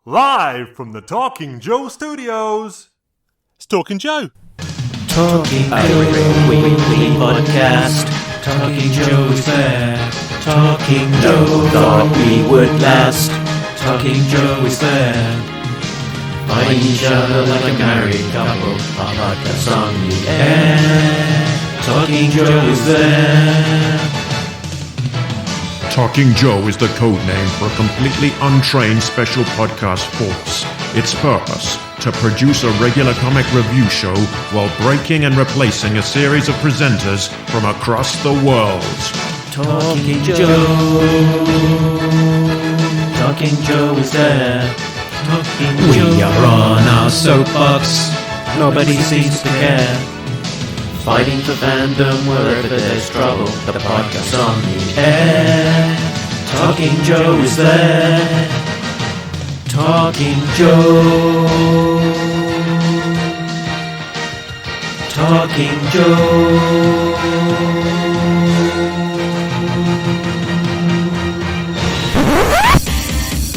Live from the Talking Joe studios, it's Talking Joe. Talking Joe Weekly Podcast. Talking Joe is there. Talking Joe thought we would last. Talking Joe is there. Find each other like a married couple. A podcast on the air. Talking Joe is there. Talking Joe is the code name for a completely untrained special podcast force. Its purpose, to produce a regular comic review show while breaking and replacing a series of presenters from across the world. Talking Joe. Talking Joe is there. Talking Joe. We are on our soapbox. Nobody seems to care. Fighting for fandom wherever there's trouble. The podcast on the air. Talking Joe is there. Talking Joe. Talking Joe.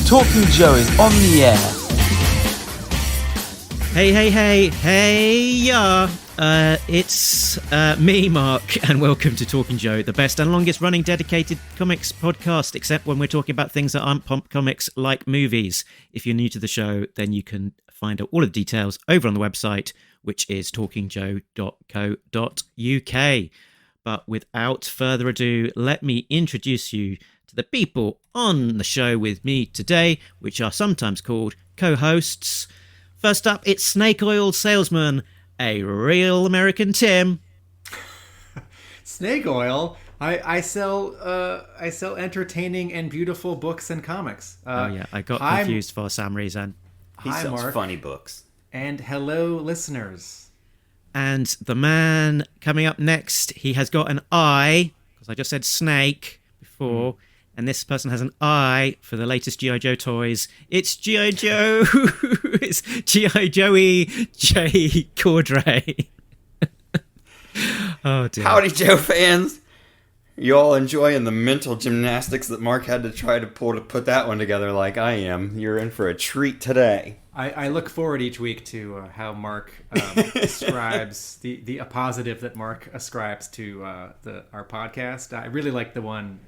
Talking Joe is on the air. Hey, it's me, Mark, and welcome to Talking Joe, the best and longest running dedicated comics podcast, except when we're talking about things that aren't comics like movies. If you're new to the show, then you can find out all of the details over on the website, which is talkingjoe.co.uk. But without further ado, let me introduce you to the people on the show with me today, which are sometimes called co-hosts. First up, it's Snake Oil Salesman, a real American Tim. Snake oil. I sell entertaining and beautiful books and comics. I got confused for some reason. He sells Mark, funny books. and hello, listeners. And the man coming up next, he has got an I, because I just said snake before, and this person has an I for the latest G.I. Joe toys. It's G.I. Joe. It's G.I. Joey J. Cordray. Oh, dear. Howdy, Joe fans. You all enjoying the mental gymnastics that Mark had to try to pull to put that one together like I am. You're in for a treat today. I look forward each week to how Mark ascribes the positive that Mark ascribes to our podcast. I really like the one,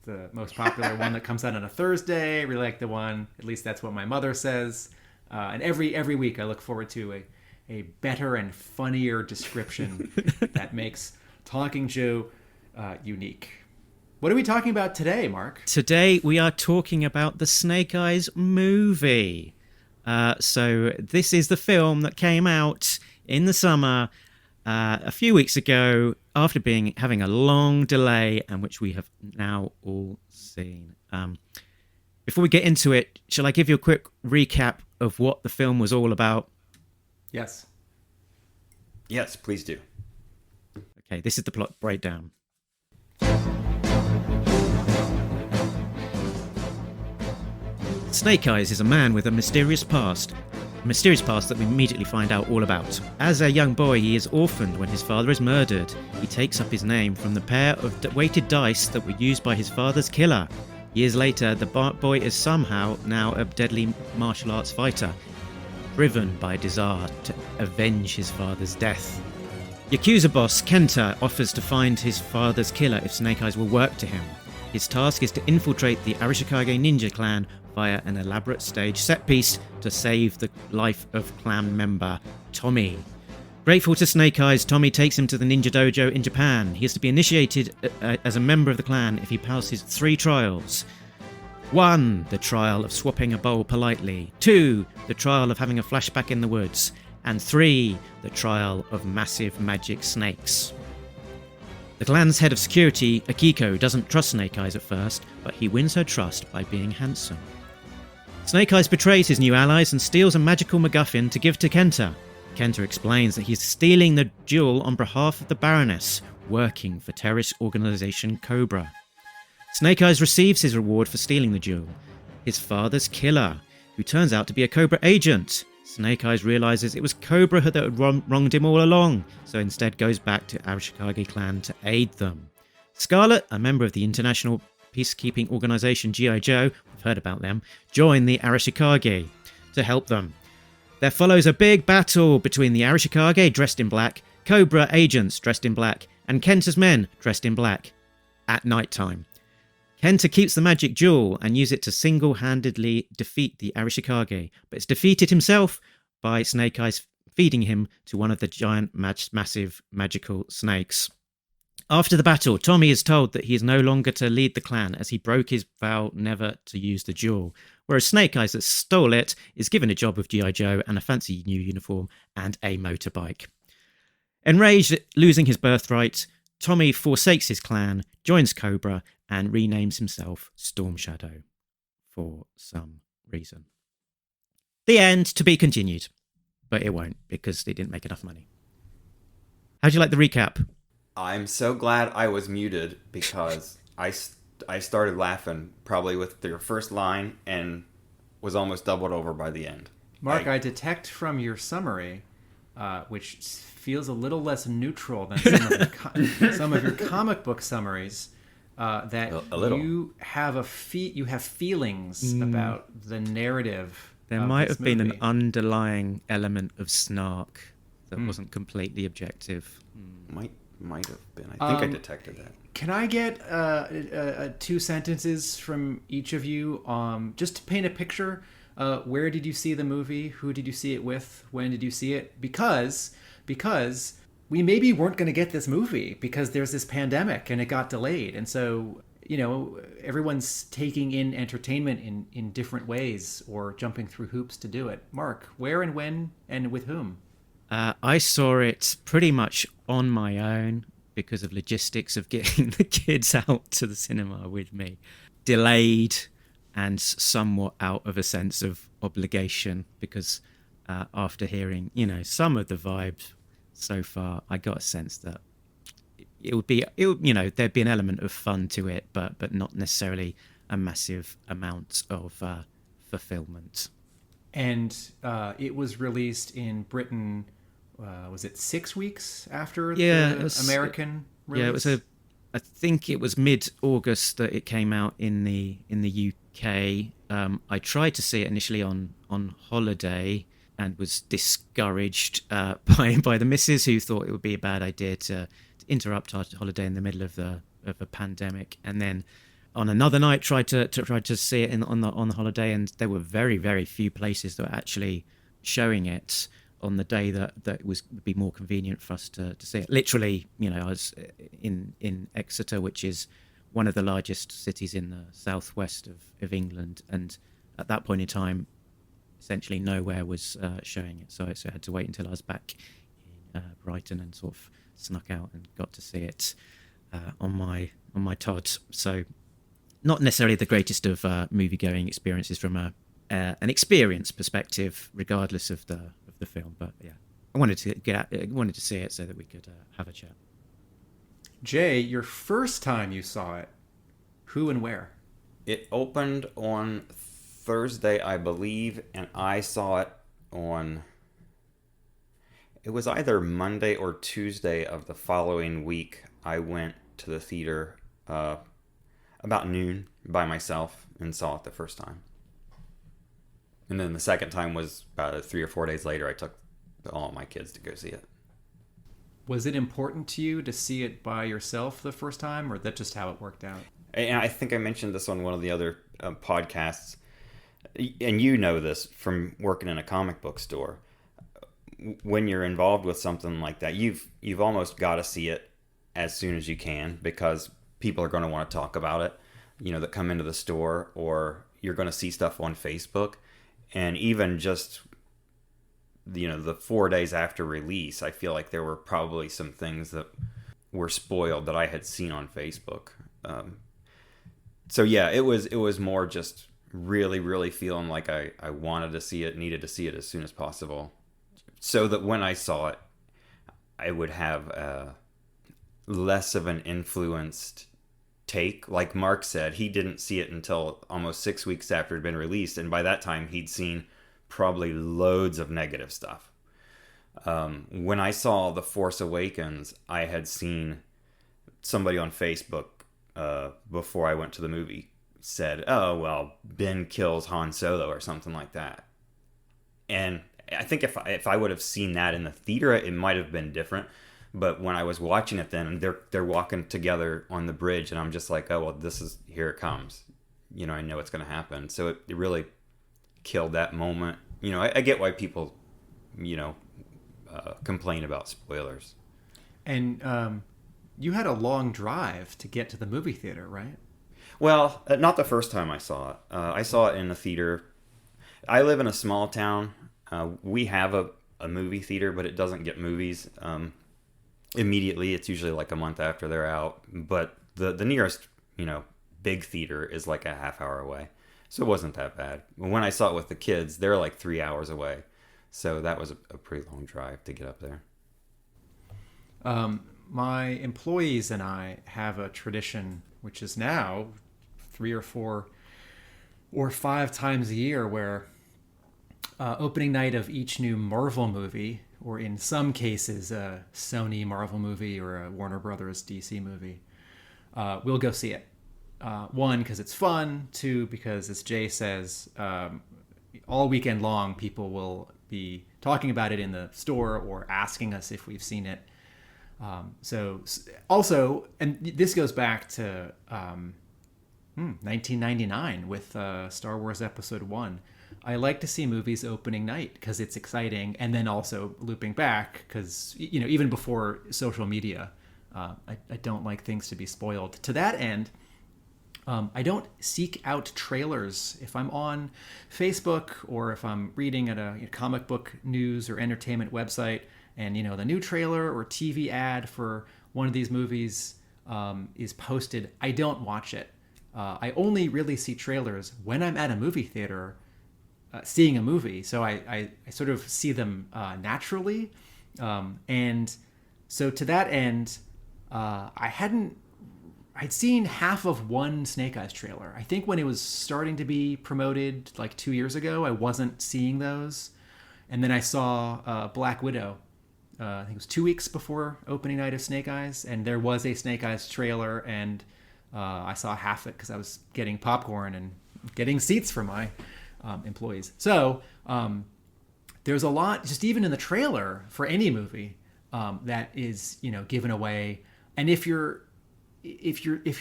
the most popular one that comes out on a Thursday. I really like the one, at least that's what my mother says. And every week I look forward to a better and funnier description that makes Talking Joe unique. What are we talking about today, Mark? Today we are talking about the Snake Eyes movie. So this is the film that came out in the summer a few weeks ago after having a long delay, and which we have now all seen. Before we get into it, shall I give you a quick recap of what the film was all about? Yes. Yes, please do. Okay, this is the plot breakdown. Snake Eyes is a man with a mysterious past that we immediately find out all about. As a young boy, he is orphaned when his father is murdered. He takes up his name from the pair of weighted dice that were used by his father's killer. Years later, the boy is somehow now a deadly martial arts fighter, driven by desire to avenge his father's death. Yakuza boss Kenta offers to find his father's killer if Snake Eyes will work to him. His task is to infiltrate the Arashikage ninja clan via an elaborate stage set piece to save the life of clan member Tommy. Grateful to Snake Eyes, Tommy takes him to the ninja dojo in Japan. He is to be initiated as a member of the clan if he passes 3 trials. 1. The trial of swapping a bowl politely. 2. The trial of having a flashback in the woods. And 3. The trial of massive magic snakes. The clan's head of security, Akiko, doesn't trust Snake Eyes at first, but he wins her trust by being handsome. Snake Eyes betrays his new allies and steals a magical MacGuffin to give to Kenta. Kenta explains that he's stealing the jewel on behalf of the Baroness, working for terrorist organisation Cobra. Snake Eyes receives his reward for stealing the jewel, his father's killer, who turns out to be a Cobra agent. Snake Eyes realises it was Cobra that had wronged him all along, so instead goes back to Arashikage clan to aid them. Scarlet, a member of the international peacekeeping organization G.I. Joe, we've heard about them, join the Arashikage to help them. There follows a big battle between the Arashikage, dressed in black, Cobra agents dressed in black, and Kenta's men dressed in black at night time. Kenta keeps the magic jewel and uses it to single-handedly defeat the Arashikage, but is defeated himself by Snake Eyes feeding him to one of the giant, massive magical snakes. After the battle, Tommy is told that he is no longer to lead the clan as he broke his vow never to use the jewel, whereas Snake Eyes that stole it is given a job with G.I. Joe and a fancy new uniform and a motorbike. Enraged at losing his birthright, Tommy forsakes his clan, joins Cobra, and renames himself Storm Shadow for some reason. The end, to be continued. But it won't, because they didn't make enough money. How'd you like the recap? I'm so glad I was muted because I started laughing probably with their first line and was almost doubled over by the end. Mark, I detect from your summary, which feels a little less neutral than some of your comic book summaries, that a little. you have feelings about the narrative. There might have been an underlying element of snark that wasn't completely objective. Might have been. I think I detected that. Can I get 2 sentences from each of you, just to paint a picture? Where did you see the movie? Who did you see it with? When did you see it? Because we maybe weren't going to get this movie because there's this pandemic and it got delayed, and so everyone's taking in entertainment in different ways or jumping through hoops to do it. Mark, where and when and with whom? I saw it pretty much on my own because of logistics of getting the kids out to the cinema with me. Delayed and somewhat out of a sense of obligation because after hearing, some of the vibes so far, I got a sense that there'd be an element of fun to it, but not necessarily a massive amount of fulfillment. And it was released in Britain. Was it 6 weeks after the American release? Yeah, it was I think it was mid-August that it came out in the UK. I tried to see it initially on holiday and was discouraged by the missus, who thought it would be a bad idea to interrupt our holiday in the middle of a pandemic. And then on another night tried to see it on the holiday, and there were very, very few places that were actually showing it on the day that would be more convenient for us to see it. Literally, I was in Exeter, which is one of the largest cities in the southwest of England, and at that point in time, essentially nowhere was showing it. So I had to wait until I was back in Brighton and sort of snuck out and got to see it on my Todd. So not necessarily the greatest of movie-going experiences from an experience perspective, regardless of the film. But yeah, I wanted to see it so that we could have a chat. Jay, your first time you saw it, who and where? It opened on Thursday, I believe, and I saw it on... It was either Monday or Tuesday of the following week. I went to the theater about noon by myself and saw it the first time. And then the second time was about 3 or 4 days later. I took all my kids to go see it. Was it important to you to see it by yourself the first time, or that just how it worked out? And I think I mentioned this on one of the other podcasts, and you know this from working in a comic book store. When you're involved with something like that, you've almost got to see it as soon as you can, because people are going to want to talk about it, that come into the store, or you're going to see stuff on Facebook. And even just, the 4 days after release, I feel like there were probably some things that were spoiled that I had seen on Facebook. So yeah, it was more just really, really feeling like I wanted to see it, needed to see it as soon as possible, so that when I saw it, I would have less of an influenced take. Like Mark said, he didn't see it until almost 6 weeks after it had been released, and by that time he'd seen probably loads of negative stuff. When I saw The Force Awakens, I had seen somebody on Facebook before I went to the movie said, "Oh well, Ben kills Han Solo" or something like that. And I think if I would have seen that in the theater, it might have been different. But when I was watching it then, they're walking together on the bridge, and I'm just like, oh well, here it comes. I know it's going to happen. So it really killed that moment. I get why people, complain about spoilers. And you had a long drive to get to the movie theater, right? Well, not the first time I saw it. I saw it in the theater. I live in a small town. We have a movie theater, but it doesn't get movies immediately. It's usually like a month after they're out. But the nearest, big theater is like a half hour away. So it wasn't that bad. When I saw it with the kids, they're like 3 hours away. So that was a pretty long drive to get up there. My employees and I have a tradition, which is now 3 or 4 or 5 times a year, where opening night of each new Marvel movie, or in some cases a Sony Marvel movie or a Warner Brothers DC movie, we'll go see it. 1, because it's fun. 2, because as Jay says, all weekend long people will be talking about it in the store or asking us if we've seen it. So also, and this goes back to 1999 with Star Wars Episode 1. I like to see movies opening night because it's exciting, and then also looping back because, even before social media, I don't like things to be spoiled. To that end, I don't seek out trailers. If I'm on Facebook or if I'm reading at a comic book news or entertainment website, and the new trailer or TV ad for one of these movies is posted, I don't watch it. I only really see trailers when I'm at a movie theater seeing a movie. So I sort of see them naturally. And so to that end, I'd seen half of one Snake Eyes trailer. I think when it was starting to be promoted like 2 years ago, I wasn't seeing those. And then I saw Black Widow. I think it was 2 weeks before opening night of Snake Eyes, and there was a Snake Eyes trailer, and I saw half it because I was getting popcorn and getting seats for my employees. So there's a lot, just even in the trailer for any movie, that is given away. And if your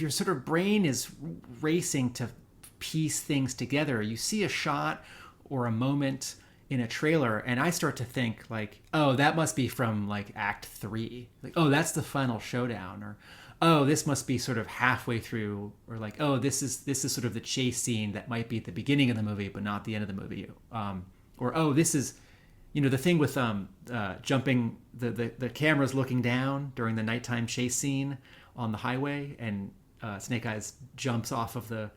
sort of brain is racing to piece things together, you see a shot or a moment in a trailer, and I start to think like, oh, that must be from like Act 3. Like, oh, that's the final showdown, or oh, this must be sort of halfway through, or like, oh, this is sort of the chase scene that might be at the beginning of the movie but not the end of the movie, or oh, this is the thing with jumping, the camera's looking down during the nighttime chase scene on the highway, and Snake Eyes jumps off of the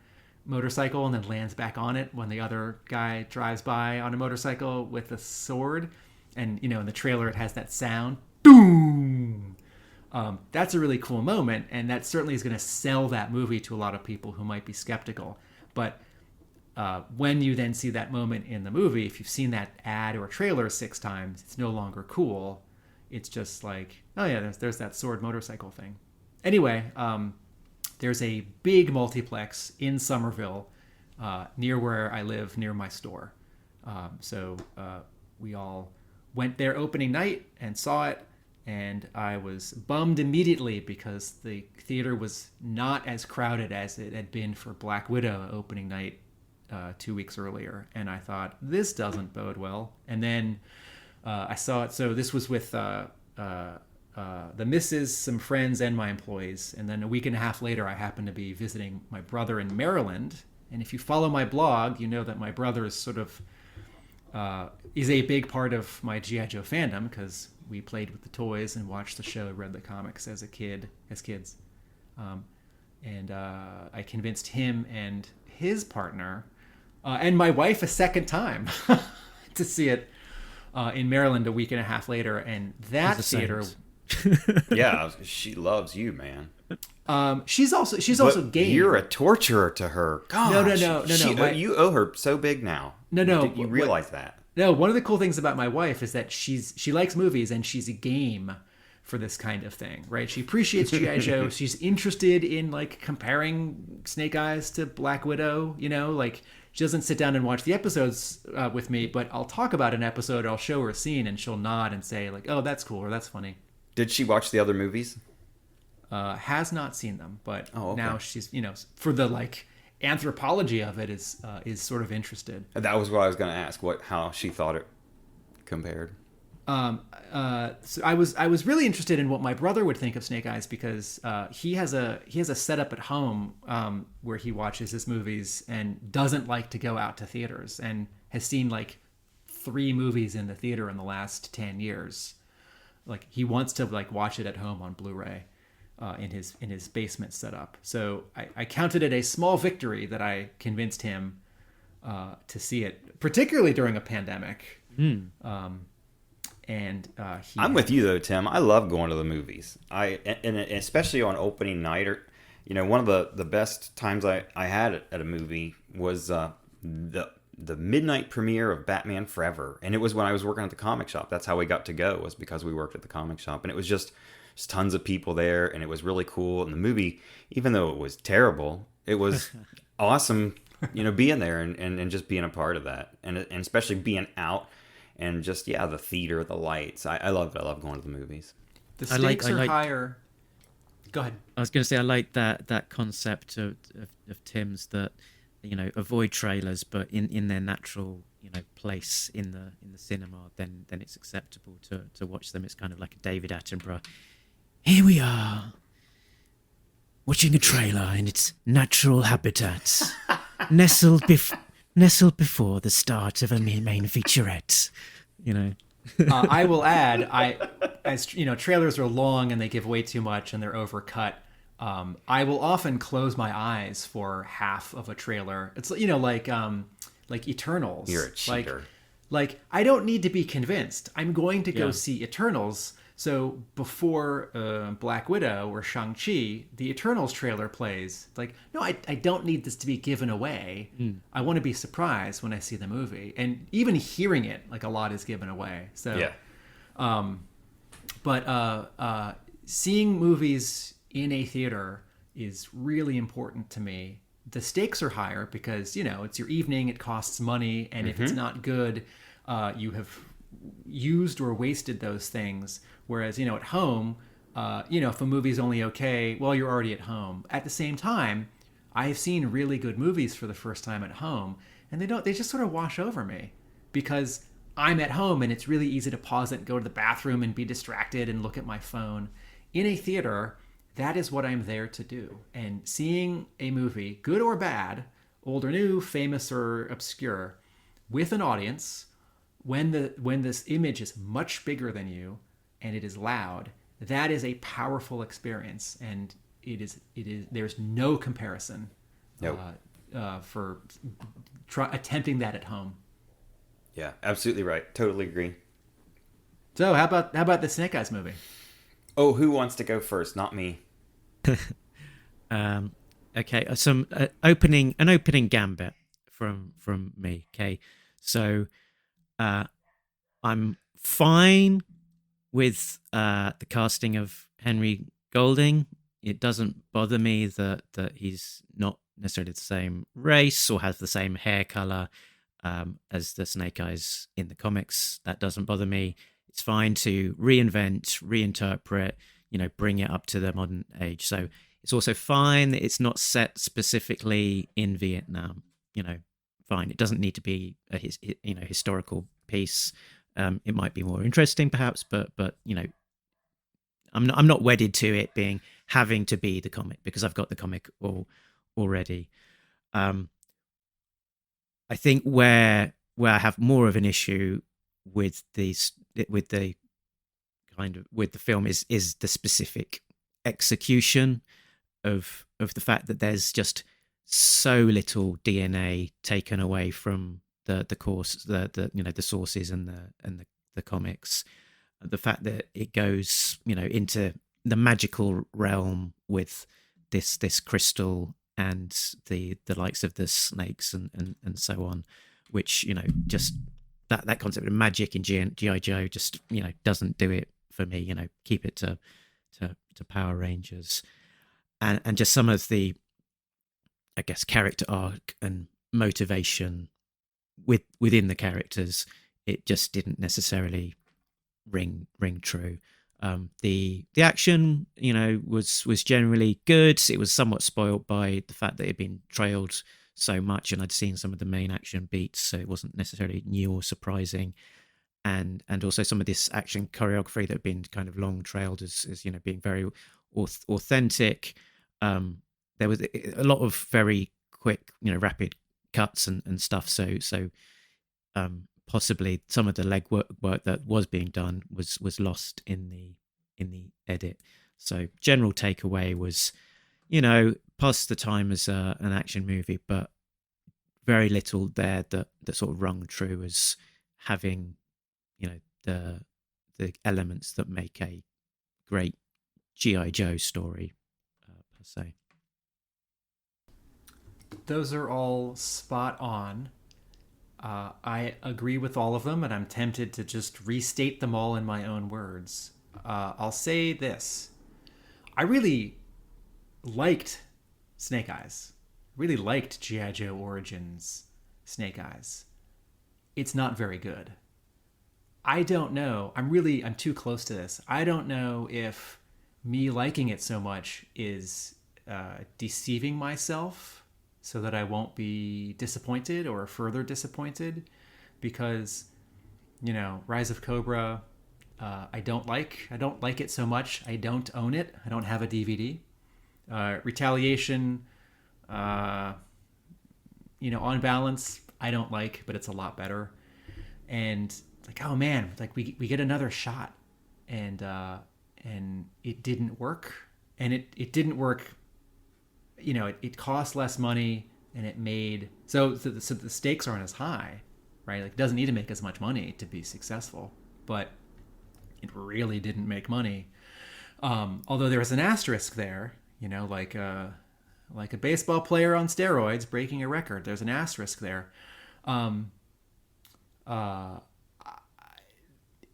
motorcycle and then lands back on it when the other guy drives by on a motorcycle with a sword, and in the trailer it has that sound, boom. That's a really cool moment, and that certainly is going to sell that movie to a lot of people who might be skeptical. But when you then see that moment in the movie, if you've seen that ad or trailer 6 times, it's no longer cool. It's just like, oh yeah, there's that sword motorcycle thing. Anyway, there's a big multiplex in Somerville, near where I live, near my store. So we all went there opening night and saw it, and I was bummed immediately because the theater was not as crowded as it had been for Black Widow opening night 2 weeks earlier. And I thought, this doesn't bode well. And then I saw it. So this was with the missus, some friends, and my employees. And then a week and a half later, I happened to be visiting my brother in Maryland. And if you follow my blog, you know that my brother is sort of is a big part of my G.I. Joe fandom, because we played with the toys and watched the show, read the comics as kids. And I convinced him and his partner and my wife a second time to see it in Maryland a week and a half later. And that theater... Yeah, she loves you, man. She's also game. You're a torturer to her. Gosh, No. You owe her so big now. No. You realize that? No, one of the cool things about my wife is that she likes movies and she's a game. for this kind of thing, right? She appreciates G.I. Joe. She's interested in like comparing Snake Eyes to Black Widow, you know, like she doesn't sit down and watch the episodes with me, but I'll talk about an episode, I'll show her a scene, and she'll nod and say like, oh, that's cool, or that's funny. Did she watch the other movies? Has not seen them, but okay. Now she's, you know, for the like anthropology of it is sort of interested. That was what I was going to ask, how she thought it compared. So I was really interested in what my brother would think of Snake Eyes, because he has a setup at home where he watches his movies and doesn't like to go out to theaters, and has seen like 3 movies in the theater in the last 10 years. Like he wants to like watch it at home on Blu-ray in his basement setup. So I counted it a small victory that I convinced him to see it, particularly during a pandemic. I'm with you though, Tim. I love going to the movies. And especially on opening night, or one of the best times I had at a movie was the midnight premiere of Batman Forever, and it was when I was working at the comic shop. That's how we got to go, was because we worked at the comic shop, and it was just tons of people there, and it was really cool. And the movie, even though it was terrible, it was awesome, being there and just being a part of that, and especially being out. And just, the theater, the lights. I love it. I love going to the movies. The stakes are higher. Go ahead. I was going to say, I like that concept of Tim's, that, avoid trailers, but in their natural, place in the cinema, then it's acceptable to watch them. It's kind of like a David Attenborough. Here we are, watching a trailer in its natural habitat, nestled before the start of a main featurette, I will add, as trailers are long and they give way too much and they're overcut. I will often close my eyes for half of a trailer. It's like Eternals. You're a cheater. Like I don't need to be convinced. I'm going to go see Eternals. So before Black Widow or Shang-Chi, the Eternals trailer plays. Like, no, I don't need this to be given away. I want to be surprised when I see the movie. And even hearing it, like a lot is given away. So, but seeing movies in a theater is really important to me. The stakes are higher because, it's your evening, it costs money. And if it's not good, you have used or wasted those things. Whereas, at home, if a movie's only okay, well, you're already at home. At the same time, I have seen really good movies for the first time at home, and they just sort of wash over me because I'm at home and it's really easy to pause it, go to the bathroom and be distracted and look at my phone. In a theater, that is what I'm there to do. And seeing a movie, good or bad, old or new, famous or obscure, with an audience, when this image is much bigger than you, and it is loud, that is a powerful experience, and it is there's no comparison for attempting that at home. Yeah, absolutely right. Totally agree. So how about the Snake Eyes movie? Oh, who wants to go first? Not me. Okay, some opening gambit from me. Okay, so I'm fine with the casting of Henry Golding. It doesn't bother me that he's not necessarily the same race or has the same hair color as the Snake Eyes in the comics. That doesn't bother me. It's fine to reinvent, reinterpret, bring it up to the modern age. So it's also fine that it's not set specifically in Vietnam. Fine. It doesn't need to be a historical piece. It might be more interesting, perhaps, but I'm not wedded to it having to be the comic because I've got the comic already. I think where I have more of an issue with the film is the specific execution of the fact that there's just so little DNA taken away from the course, the sources and the comics. The fact that it goes into the magical realm with this crystal and the likes of the snakes and so on, which just that concept of magic in G.I. Joe just doesn't do it for me. Keep it to Power Rangers, and just some of the, I guess, character arc and motivation within the characters. It just didn't necessarily ring true. The action, was generally good. It was somewhat spoiled by the fact that it had been trailed so much, and I'd seen some of the main action beats, so it wasn't necessarily new or surprising. And also some of this action choreography that had been kind of long trailed as being very authentic. There was a lot of very quick, rapid cuts and stuff. So possibly some of the legwork that was being done was lost in the edit. So general takeaway was, past the time as an action movie, but very little there that sort of rung true as having, the elements that make a great G.I. Joe story per se. Those are all spot on. I agree with all of them, and I'm tempted to just restate them all in my own words. I'll say this. I really liked Snake Eyes. Really liked G.I. Joe Origins Snake Eyes. It's not very good. I don't know. I'm too close to this. I don't know if me liking it so much is deceiving myself so that I won't be disappointed or further disappointed, because, Rise of Cobra, I don't like it so much. I don't own it. I don't have a DVD. Retaliation, on balance, I don't like, but it's a lot better. And oh man, we get another shot, and it didn't work, and it didn't work. It cost less money, and it made so the stakes aren't as high, right? It doesn't need to make as much money to be successful, but it really didn't make money. Although there was an asterisk there, like a baseball player on steroids breaking a record. There's an asterisk there.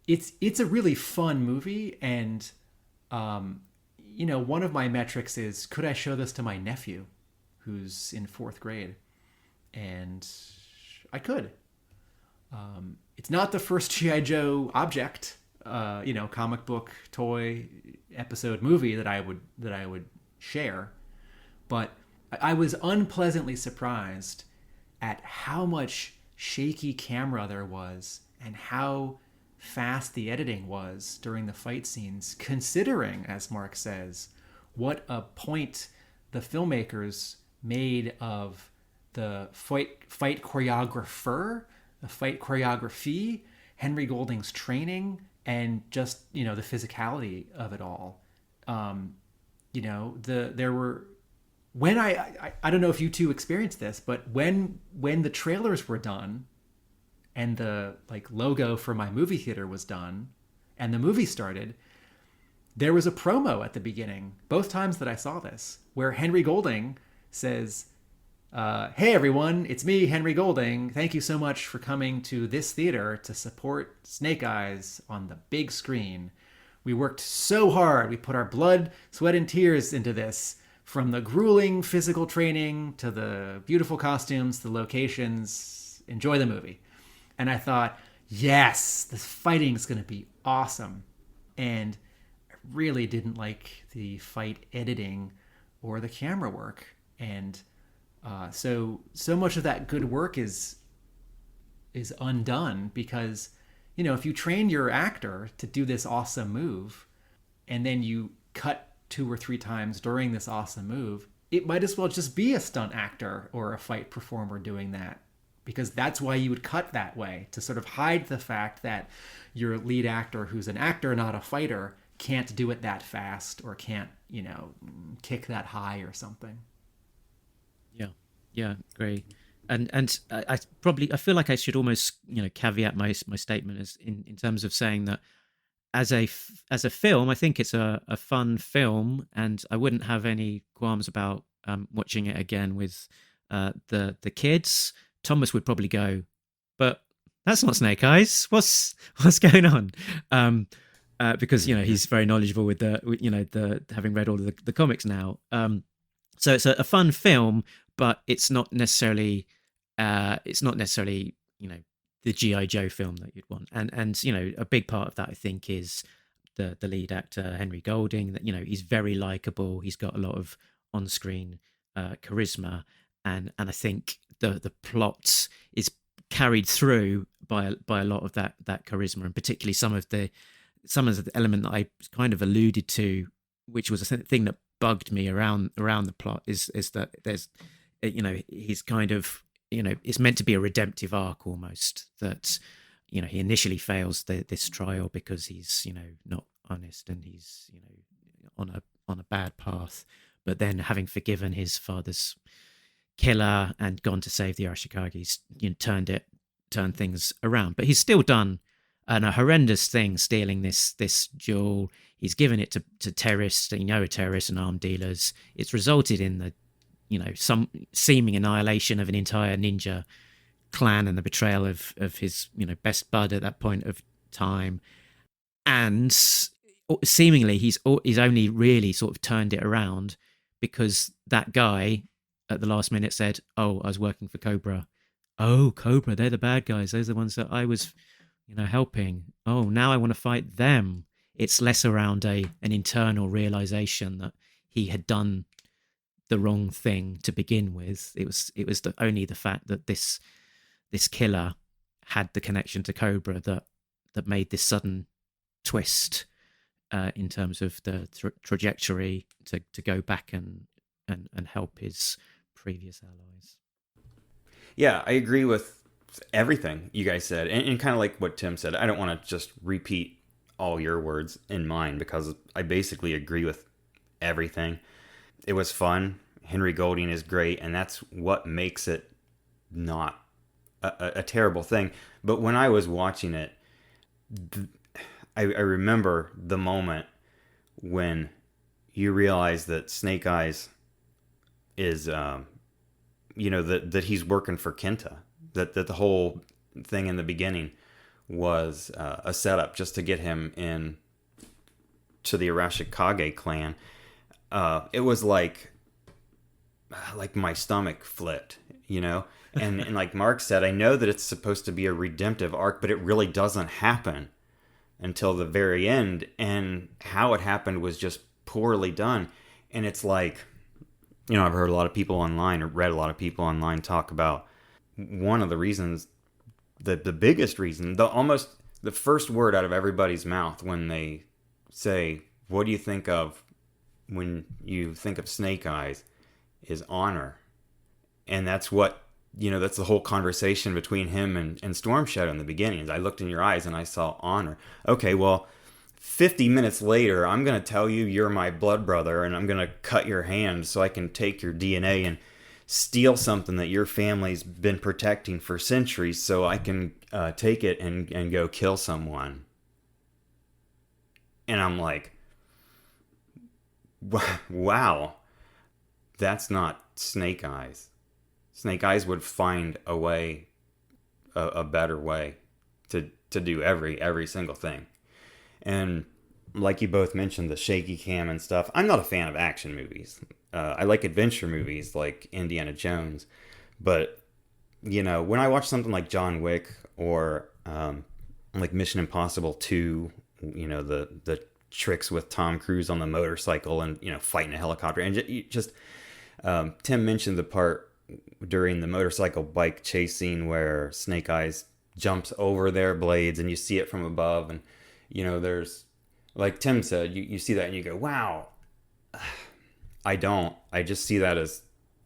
It's a really fun movie, and one of my metrics is, could I show this to my nephew who's in 4th grade? And I could. It's not the first G.I. Joe object, comic book, toy, episode, movie that I would share, but I was unpleasantly surprised at how much shaky camera there was and how fast the editing was during the fight scenes, considering, as Mark says, what a point the filmmakers made of the fight choreographer, the fight choreography, Henry Golding's training, and just, the physicality of it all. There were, when I don't know if you two experienced this, but when the trailers were done and the logo for my movie theater was done and the movie started, there was a promo at the beginning, both times that I saw this, where Henry Golding says, hey everyone, it's me, Henry Golding. Thank you so much for coming to this theater to support Snake Eyes on the big screen. We worked so hard. We put our blood, sweat, and tears into this, from the grueling physical training to the beautiful costumes, the locations. Enjoy the movie. And I thought, yes, this fighting is going to be awesome. And I really didn't like the fight editing or the camera work. And so much of that good work is undone because, if you train your actor to do this awesome move and then you cut 2 or 3 times during this awesome move, it might as well just be a stunt actor or a fight performer doing that, because that's why you would cut that way, to sort of hide the fact that your lead actor, who's an actor, not a fighter, can't do it that fast or can't, kick that high or something. Yeah, great. And I feel like I should almost caveat my statement as in terms of saying that as a film, I think it's a fun film, and I wouldn't have any qualms about watching it again with the kids. Thomas would probably go, but that's not Snake Eyes. What's going on? because he's very knowledgeable with the having read all of the comics now. So it's a fun film, but it's not necessarily the G.I. Joe film that you'd want. And a big part of that, I think, is the lead actor, Henry Golding, that, he's very likable. He's got a lot of on-screen charisma. And I think the plot is carried through by a lot of that charisma, and particularly some of the element that I kind of alluded to, which was a thing that bugged me around the plot, is that there's, he's kind of, it's meant to be a redemptive arc almost, that, he initially fails this trial because he's, not honest, and he's, on a bad path, but then having forgiven his father's killer and gone to save the Arashikage, he's turned things around. But he's still done a horrendous thing, stealing this jewel. He's given it to terrorists, terrorists and armed dealers. It's resulted in the some seeming annihilation of an entire ninja clan and the betrayal of his best bud at that point of time. And seemingly he's only really sort of turned it around because that guy at the last minute said, "Oh, I was working for Cobra." "Oh, Cobra, they're the bad guys. Those are the ones that I was, helping. Oh, now I want to fight them." It's less around an internal realization that he had done the wrong thing to begin with. It was only the fact that this killer had the connection to Cobra that made this sudden twist in terms of the trajectory to go back and help his previous allies. Yeah, I agree with everything you guys said, and kind of like what Tim said. I don't want to just repeat all your words in mine because I basically agree with everything. It was fun. Henry Golding is great, and that's what makes it not a terrible thing. But when I was watching it, I remember the moment when you realize that Snake Eyes is, that he's working for Kenta. That the whole thing in the beginning was a setup just to get him in to the Arashikage clan. It was like my stomach flipped, and like Mark said, I know that it's supposed to be a redemptive arc, but it really doesn't happen until the very end, and how it happened was just poorly done. And it's like, I've heard a lot of people online, or read a lot of people online talk about one of the reasons, the biggest reason, almost the first word out of everybody's mouth when they say, "What do you think of when you think of Snake Eyes?" is honor. And that's what, that's the whole conversation between him and Storm Shadow in the beginning. I looked in your eyes and I saw honor. Okay, well, 50 minutes later, I'm going to tell you you're my blood brother, and I'm going to cut your hand so I can take your DNA and steal something that your family's been protecting for centuries so I can take it and go kill someone. And I'm like, wow, that's not Snake Eyes. Snake Eyes would find a way, a better way to do every single thing. And like you both mentioned, the shaky cam and stuff. I'm not a fan of action movies. I like adventure movies like Indiana Jones. But, when I watch something like John Wick or like Mission Impossible 2, the tricks with Tom Cruise on the motorcycle and, fighting a helicopter. And just Tim mentioned the part during the motorcycle bike chase scene where Snake Eyes jumps over their blades and you see it from above. And, there's, like Tim said, you see that and you go, wow. I don't. I just see that as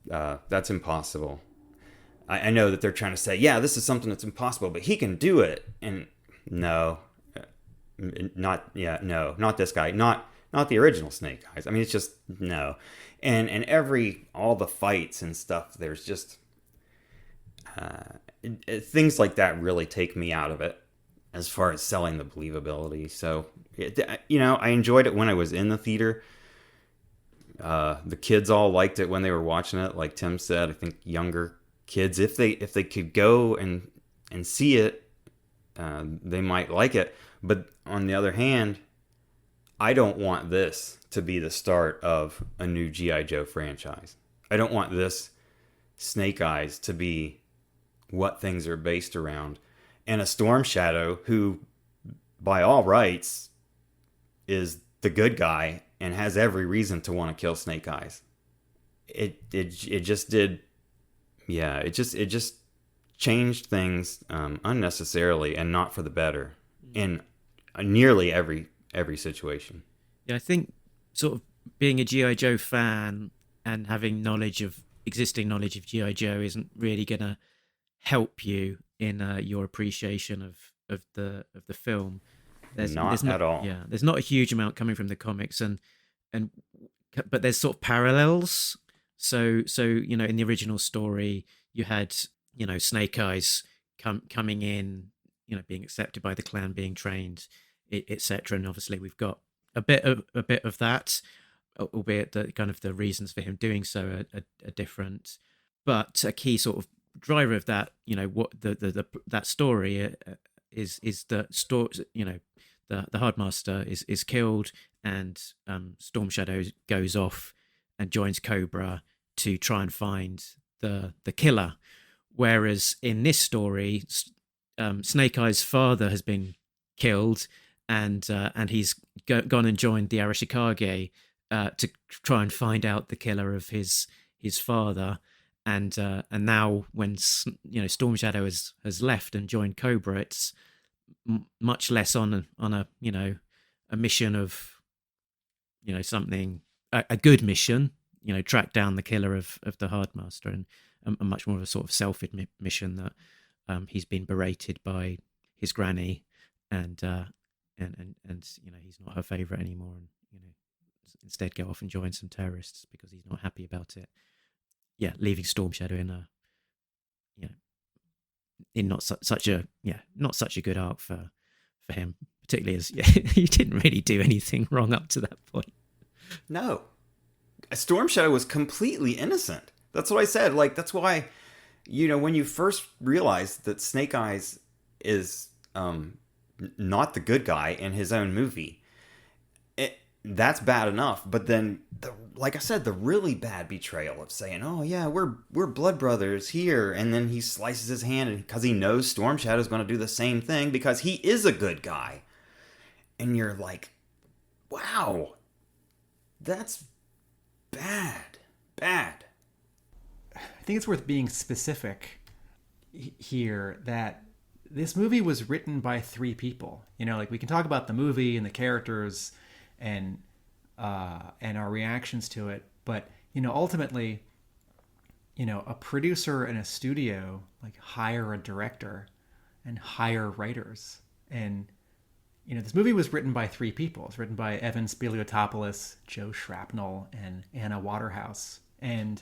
that's impossible. I know that they're trying to say, yeah, this is something that's impossible, but he can do it. And no, not this guy, not the original Snake Eyes. I mean, it's just no. And all the fights and stuff, there's just things like that really take me out of it as far as selling the believability. So, I enjoyed it when I was in the theater. The kids all liked it when they were watching it. Like Tim said, I think younger kids, if they could go and see it, they might like it. But on the other hand, I don't want this to be the start of a new G.I. Joe franchise. I don't want this Snake Eyes to be what things are based around. And a Storm Shadow who, by all rights, is the good guy and has every reason to want to kill Snake Eyes. It just did, yeah. It just changed things unnecessarily and not for the better in nearly every situation. Yeah, I think sort of being a G.I. Joe fan and having existing knowledge of G.I. Joe isn't really going to help you in your appreciation of the film. There's Not at all. Yeah, there's not a huge amount coming from the comics, but there's sort of parallels. So you know, in the original story, you had, you know, Snake Eyes coming in, you know, being accepted by the clan, being trained, etc. And obviously, we've got a bit of that, albeit the kind of the reasons for him doing so are different. But a key sort of driver of that, you know, what that story is that you know, the Hardmaster is killed, and Storm Shadow goes off and joins Cobra to try and find the killer. Whereas in this story, Snake Eyes' father has been killed, and he's gone and joined the Arashikage to try and find out the killer of his father. And now when, you know, Storm Shadow has left and joined Cobra, it's much less on a you know, a mission of, you know, something, a good mission, you know, track down the killer of the Hardmaster, and a much more of a sort of selfish mission that he's been berated by his granny, and you know, he's not her favorite anymore, and, you know, instead go off and join some terrorists because he's not happy about it. Yeah, leaving Storm Shadow in a, you know, in not such a good arc for him, particularly as he didn't really do anything wrong up to that point. No, Storm Shadow was completely innocent. That's what I said. Like, that's why, you know, when you first realize that Snake Eyes is not the good guy in his own movie, that's bad enough. But then, like I said, the really bad betrayal of saying, "Oh yeah, we're blood brothers here," and then he slices his hand because he knows Storm Shadow's going to do the same thing because he is a good guy, and you're like, "Wow, that's bad." I think it's worth being specific here that this movie was written by 3 people. You know, like, we can talk about the movie and the characters and our reactions to it, but, you know, ultimately, you know, a producer and a studio like hire a director and hire writers, and, you know, this movie was written by 3 people. It's written by Evan Spiliotopoulos, Joe Shrapnel, and Anna Waterhouse. And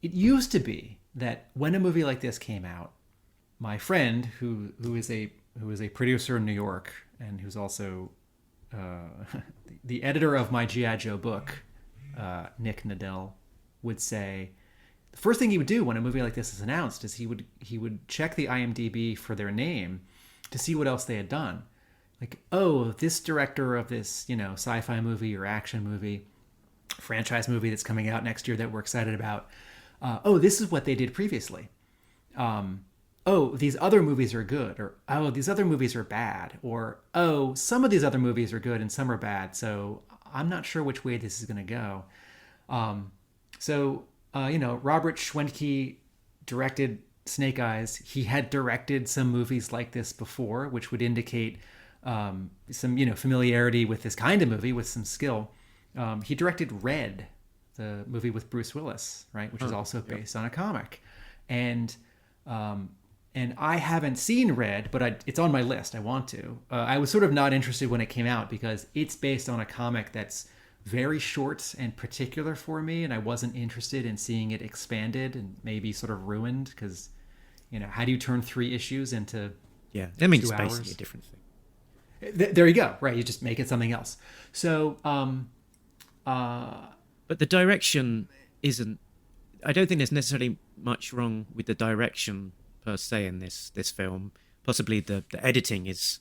it used to be that when a movie like this came out, my friend who is a producer in New York and who's also the editor of my G.I. Joe book, Nick Nadell, would say the first thing he would do when a movie like this is announced is he would check the IMDb for their name to see what else they had done. Like, oh, this director of this, you know, sci-fi movie or action movie, franchise movie that's coming out next year that we're excited about. Oh, this is what they did previously. Oh, these other movies are good, or oh, these other movies are bad, or oh, some of these other movies are good and some are bad, so I'm not sure which way this is going to go. You know, Robert Schwentke directed Snake Eyes. He had directed some movies like this before, which would indicate some, you know, familiarity with this kind of movie, with some skill. He directed Red, the movie with Bruce Willis, right, which is also based on a comic, and I haven't seen Red, but it's on my list. I want to. I was sort of not interested when it came out because it's based on a comic that's very short and particular for me, and I wasn't interested in seeing it expanded and maybe sort of ruined because, you know, how do you turn 3 issues into 2 hours? It's basically a different thing. There you go. Right, you just make it something else. So, but the direction isn't. I don't think there's necessarily much wrong with the direction per se in this film. Possibly the editing is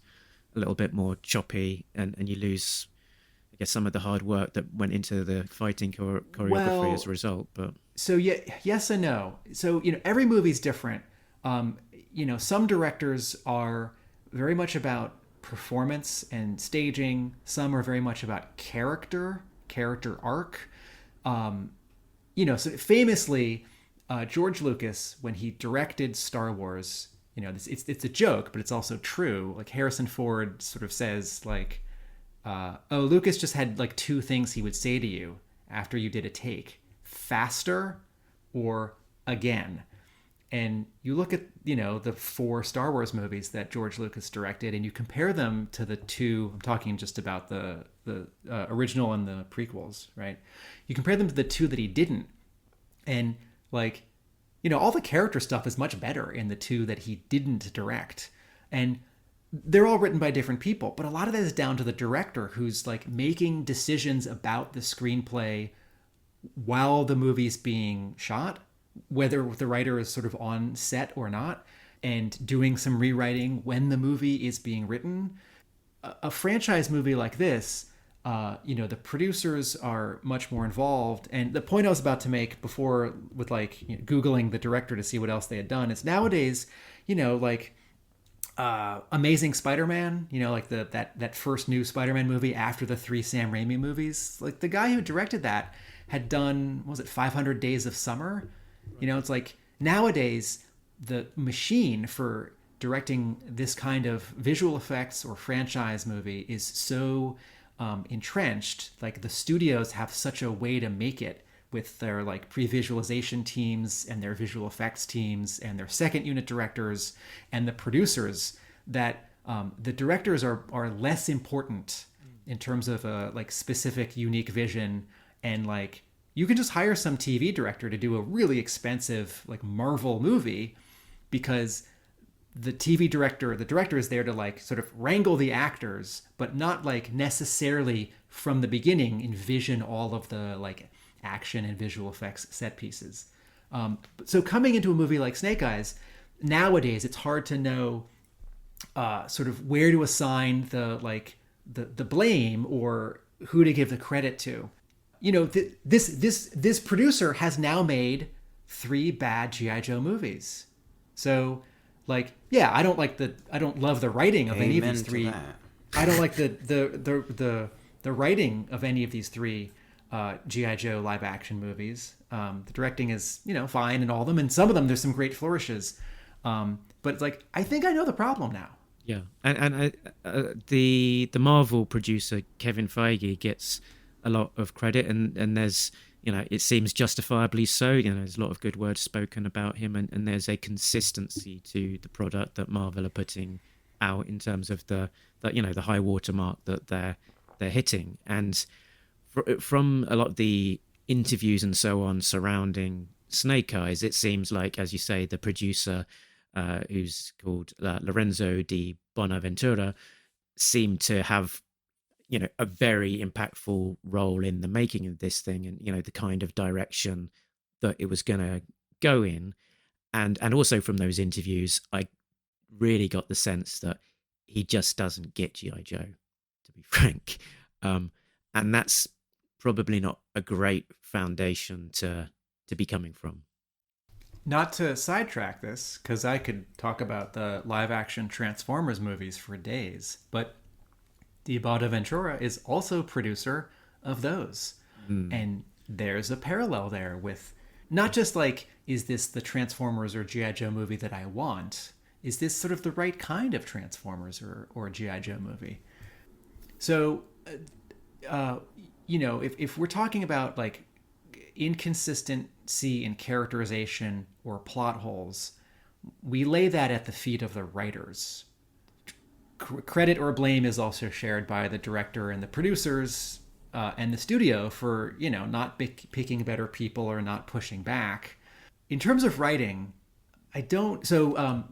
a little bit more choppy, and you lose, I guess, some of the hard work that went into the fighting choreography as a result. But so yeah, yes and no. So every movie's different. Some directors are very much about performance and staging. Some are very much about character arc. So famously, George Lucas, when he directed Star Wars, it's a joke, but it's also true. Like Harrison Ford sort of says, like, Lucas just had like two things he would say to you after you did a take: faster or again. And you look at, the 4 Star Wars movies that George Lucas directed, and you compare them to the 2, I'm talking just about the original and the prequels, right? You compare them to the 2 that he didn't. And like, all the character stuff is much better in the 2 that he didn't direct. And they're all written by different people, but a lot of that is down to the director, who's like making decisions about the screenplay while the movie's being shot, whether the writer is sort of on set or not, and doing some rewriting when the movie is being written. A franchise movie like this, the producers are much more involved. And the point I was about to make before with Googling the director to see what else they had done is nowadays, Amazing Spider-Man, that first new Spider-Man movie after the 3 Sam Raimi movies, like the guy who directed that had done, 500 Days of Summer? It's like nowadays the machine for directing this kind of visual effects or franchise movie is so entrenched. Like the studios have such a way to make it with their like pre-visualization teams and their visual effects teams and their second unit directors and the producers that the directors are less important in terms of a like specific unique vision. And like you can just hire some TV director to do a really expensive like Marvel movie because the director is there to like sort of wrangle the actors, but not like necessarily from the beginning envision all of the like action and visual effects set pieces. So coming into a movie like Snake Eyes, nowadays it's hard to know sort of where to assign the blame or who to give the credit to. This producer has now made 3 bad G.I. Joe movies. So like, yeah, I don't love the writing of any of these 3. I don't like the writing of any of these 3 G.I. Joe live action movies. The directing is, fine in all of them, and some of them there's some great flourishes. But it's like, I think I know the problem now. Yeah, and the Marvel producer Kevin Feige gets a lot of credit, and there's, it seems justifiably so. There's a lot of good words spoken about him, and there's a consistency to the product that Marvel are putting out in terms of the high watermark that they're hitting. And from a lot of the interviews and so on surrounding Snake Eyes, it seems like, as you say, the producer, who's called Lorenzo di Bonaventura, seemed to have a very impactful role in the making of this thing, and the kind of direction that it was going to go in. And also from those interviews, I really got the sense that he just doesn't get G.I. Joe, to be frank. And that's probably not a great foundation to be coming from. Not to sidetrack this, because I could talk about the live action Transformers movies for days, but Di Bonaventura is also producer of those. And there's a parallel there with not just like, is this the Transformers or G.I. Joe movie that I want? Is this sort of the right kind of Transformers or G.I. Joe movie? So, if we're talking about like inconsistency in characterization or plot holes, we lay that at the feet of the writers. Credit or blame is also shared by the director and the producers and the studio for, not picking better people or not pushing back. In terms of writing, I don't. So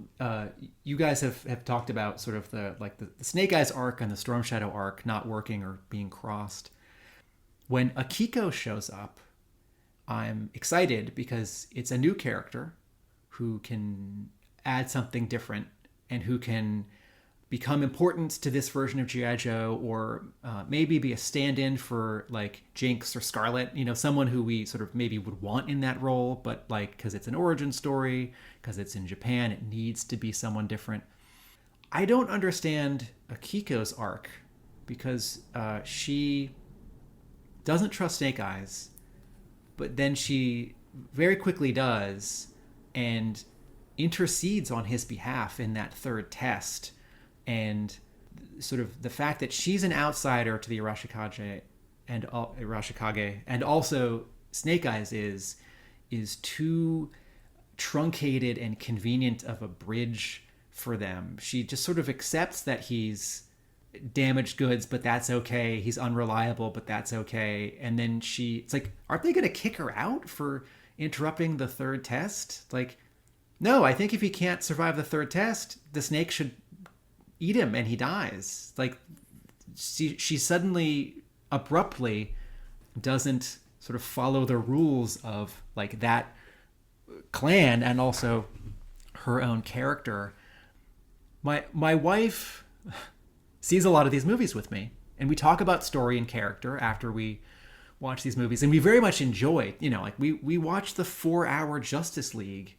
you guys have talked about sort of the Snake Eyes arc and the Storm Shadow arc not working or being crossed. When Akiko shows up, I'm excited because it's a new character who can add something different and who can become important to this version of G.I. Joe, or maybe be a stand-in for like Jinx or Scarlet, someone who we sort of maybe would want in that role, but like, because it's an origin story, because it's in Japan, it needs to be someone different. I don't understand Akiko's arc, because she doesn't trust Snake Eyes, but then she very quickly does, and intercedes on his behalf in that third test. And sort of the fact that she's an outsider to the Arashikage and also Snake Eyes is too truncated and convenient of a bridge for them. She just sort of accepts that he's damaged goods, but that's okay. He's unreliable, but that's okay. And then it's like, aren't they going to kick her out for interrupting the third test? Like, no, I think if he can't survive the third test, the snake should eat him and he dies. Like, she suddenly, abruptly, doesn't sort of follow the rules of like that clan and also her own character. My wife sees a lot of these movies with me, and we talk about story and character after we watch these movies, and we very much enjoy, like we watched the 4-hour Justice League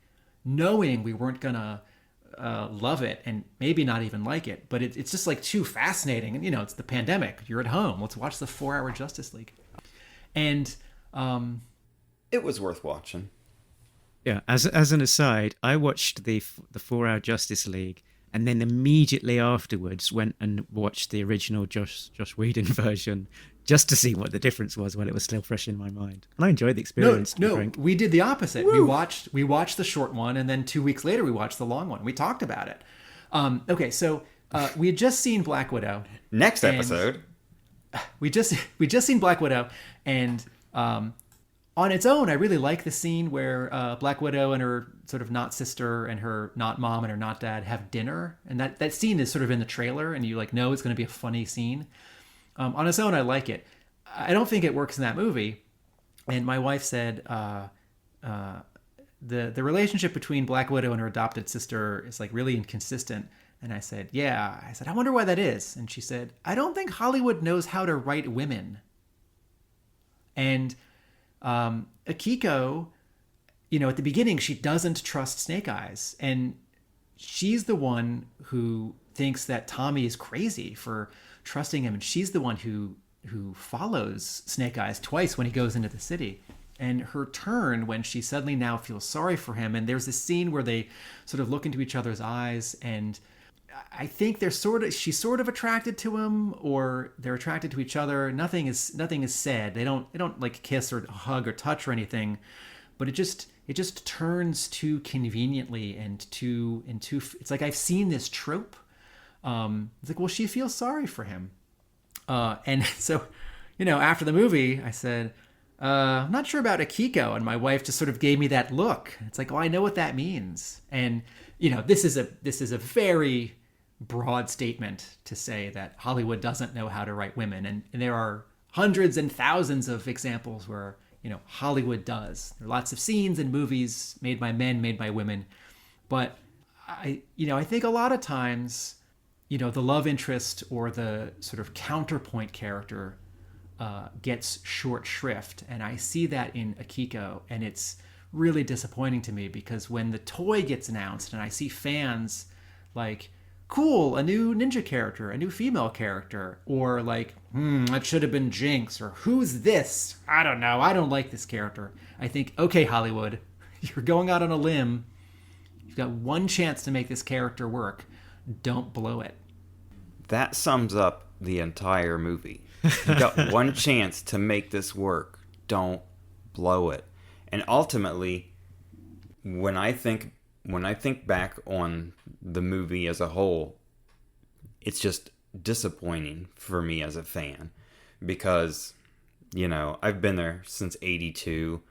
knowing we weren't gonna love it and maybe not even like it, but it's just like too fascinating. And it's the pandemic, you're at home, let's watch the 4-hour Justice League. And it was worth watching. Yeah, as an aside, I watched the 4-hour Justice League, and then immediately afterwards went and watched the original Josh Whedon version, just to see what the difference was when it was still fresh in my mind. And I enjoyed the experience. No, we did the opposite. Woo! We watched the short one, and then 2 weeks later we watched the long one. We talked about it. Okay, so we had just seen Black Widow. Next episode. We just seen Black Widow, and on its own, I really like the scene where Black Widow and her sort of not sister and her not mom and her not dad have dinner. And that scene is sort of in the trailer, and you like know it's going to be a funny scene. On its own, I like it. I don't think it works in that movie. And my wife said the relationship between Black Widow and her adopted sister is like really inconsistent. And I said, yeah. I said, I wonder why that is. And she said, I don't think Hollywood knows how to write women. And Akiko, at the beginning, she doesn't trust Snake Eyes. And she's the one who thinks that Tommy is crazy for trusting him. And she's the one who follows Snake Eyes twice when he goes into the city. And her turn when she suddenly now feels sorry for him. And there's this scene where they sort of look into each other's eyes, and I think she's sort of attracted to him, or they're attracted to each other. Nothing is said. They don't like kiss or hug or touch or anything, but it just turns too conveniently and too it's like, I've seen this trope. It's like, well, she feels sorry for him. And so, after the movie, I said, I'm not sure about Akiko. And my wife just sort of gave me that look. It's like, oh, I know what that means. And, this is a very broad statement to say that Hollywood doesn't know how to write women. And there are hundreds and thousands of examples where, Hollywood does. There are lots of scenes and movies made by men, made by women. But I think a lot of times, the love interest or the sort of counterpoint character gets short shrift. And I see that in Akiko, and it's really disappointing to me, because when the toy gets announced and I see fans like, cool, a new ninja character, a new female character, or like, that should have been Jinx, or who's this? I don't know. I don't like this character. I think, okay, Hollywood, you're going out on a limb. You've got one chance to make this character work. Don't blow it. That sums up the entire movie. You've got one chance to make this work. Don't blow it. And ultimately, when I think back on the movie as a whole, it's just disappointing for me as a fan, because, I've been there since '82.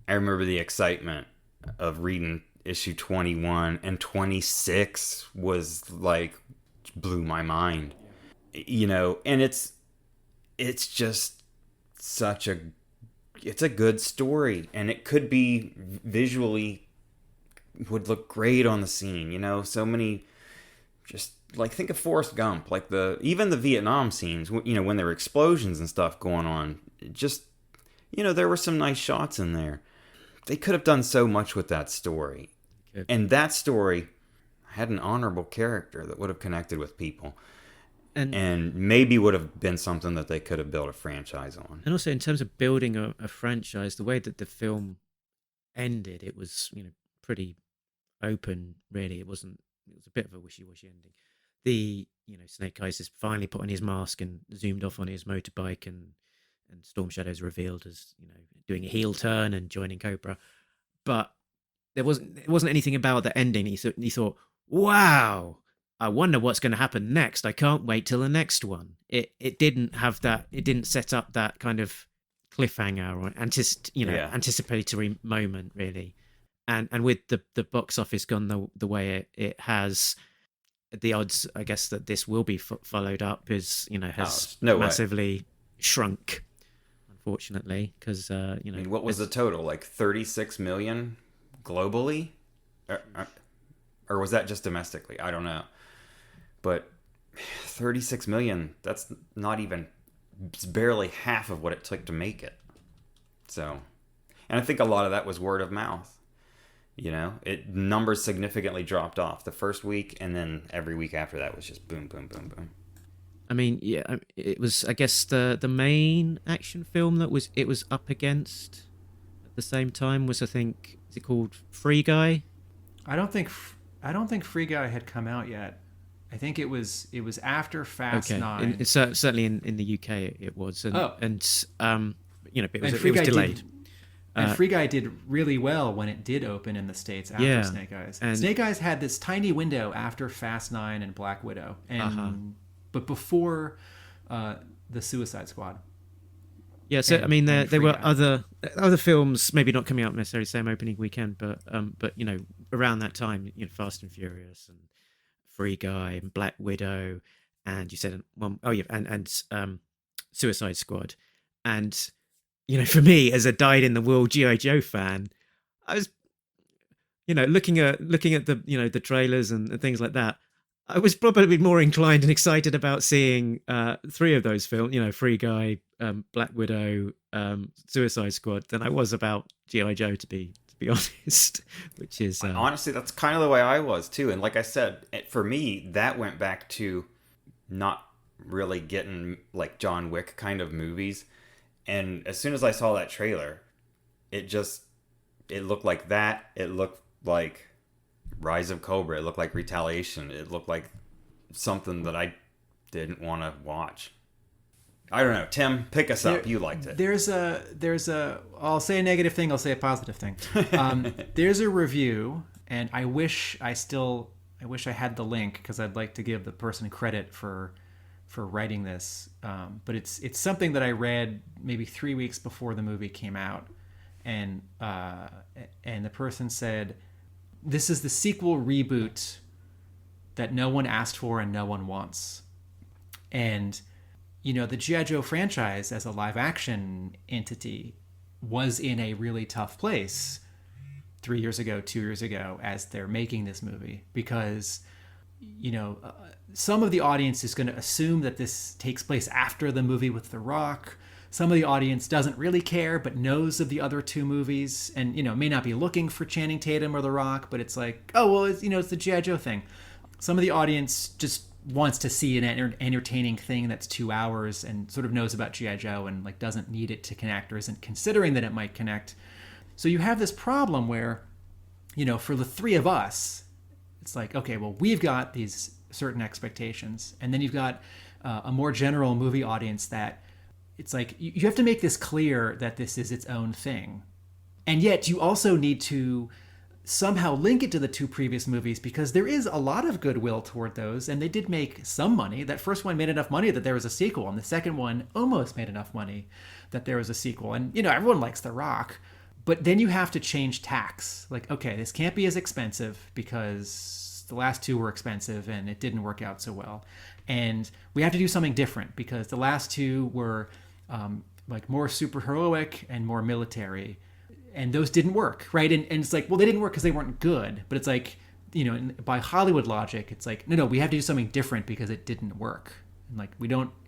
I remember the excitement of reading issue 21, and 26 was like, blew my mind, and it's just it's a good story, and it could be visually would look great on the scene, so many just like, think of Forrest Gump, like even the Vietnam scenes, you know, when there were explosions and stuff going on, just, you know, there were some nice shots in there. They could have done so much with that story. Okay. And that story had an honorable character that would have connected with people. And maybe would have been something that they could have built a franchise on. And also in terms of building a franchise, the way that the film ended, it was, you know, pretty open, really. It was a bit of a wishy-washy ending. Snake Eyes has finally put on his mask and zoomed off on his motorbike, and Storm Shadow's revealed as, you know, doing a heel turn and joining Cobra. But it wasn't anything about the ending. He thought, wow, I wonder what's going to happen next. I can't wait till the next one. It didn't have that. It didn't set up that kind of cliffhanger or anticipatory moment, really. And with the box office gone the way it has, the odds, I guess, that this will be followed up has massively shrunk, unfortunately, because I mean, what was the total? Like 36 million globally, or was that just domestically? I don't know. But 36 million, that's not even, it's barely half of what it took to make it. So, and I think a lot of that was word of mouth. You know, numbers significantly dropped off the first week, and then every week after that was just boom, boom, boom, boom. I mean, yeah, it was, I guess, the main action film that it was up against at the same time was, I think, is it called Free Guy? I don't think Free Guy had come out yet. I think it was after Fast 9. It's certainly in the UK it was, but it was delayed. And Free Guy did really well when it did open in the States after Snake Eyes. Snake Eyes had this tiny window after Fast 9 and Black Widow, but before the Suicide Squad. Yeah, so I mean, there were other films maybe not coming out necessarily same opening weekend, but you know, around that time, you know, Fast and Furious and Free Guy and Black Widow, and you said Suicide Squad, and you know, for me as a dyed-in-the-wool G.I. Joe fan, I was, you know, looking at the, you know, the trailers and things like that, I was probably more inclined and excited about seeing 3 of those films, you know, Free Guy, Black Widow, Suicide Squad, than I was about G.I. Joe, to be honest. Which is honestly, that's kind of the way I was too. And like I said, for me, that went back to not really getting like John Wick kind of movies. And as soon as I saw that trailer, it looked like that. It looked like Rise of Cobra. It looked like Retaliation. It looked like something that I didn't want to watch. I don't know. Tim, pick us up. You liked it. There's a. I'll say a negative thing. I'll say a positive thing. There's a review, and I wish I had the link, because I'd like to give the person credit for writing this. But it's something that I read maybe 3 weeks before the movie came out, and the person said, "This is the sequel reboot that no one asked for and no one wants." And you know, the G.I. Joe franchise as a live action entity was in a really tough place 3 years ago, 2 years ago, as they're making this movie, because, you know, some of the audience is going to assume that this takes place after the movie with The Rock. Some of the audience doesn't really care, but knows of the other 2 movies, and, you know, may not be looking for Channing Tatum or The Rock, but it's like, oh, well, it's the G.I. Joe thing. Some of the audience just wants to see an entertaining thing that's 2 hours and sort of knows about G.I. Joe and like doesn't need it to connect, or isn't considering that it might connect. So you have this problem where, you know, for the 3 of us, it's like, okay, well, we've got these certain expectations, and then you've got a more general movie audience that it's like you have to make this clear that this is its own thing, and yet you also need to somehow link it to the 2 previous movies, because there is a lot of goodwill toward those, and they did make some money. That first one made enough money that there was a sequel, and the second one almost made enough money that there was a sequel. And, you know, everyone likes The Rock, but then you have to change tacks. Like, okay, this can't be as expensive because the last 2 were expensive and it didn't work out so well. And we have to do something different because the last 2 were like more superheroic and more military. And those didn't work, right? And it's like, well, they didn't work because they weren't good. But it's like, by Hollywood logic, it's like, no, we have to do something different because it didn't work. And like,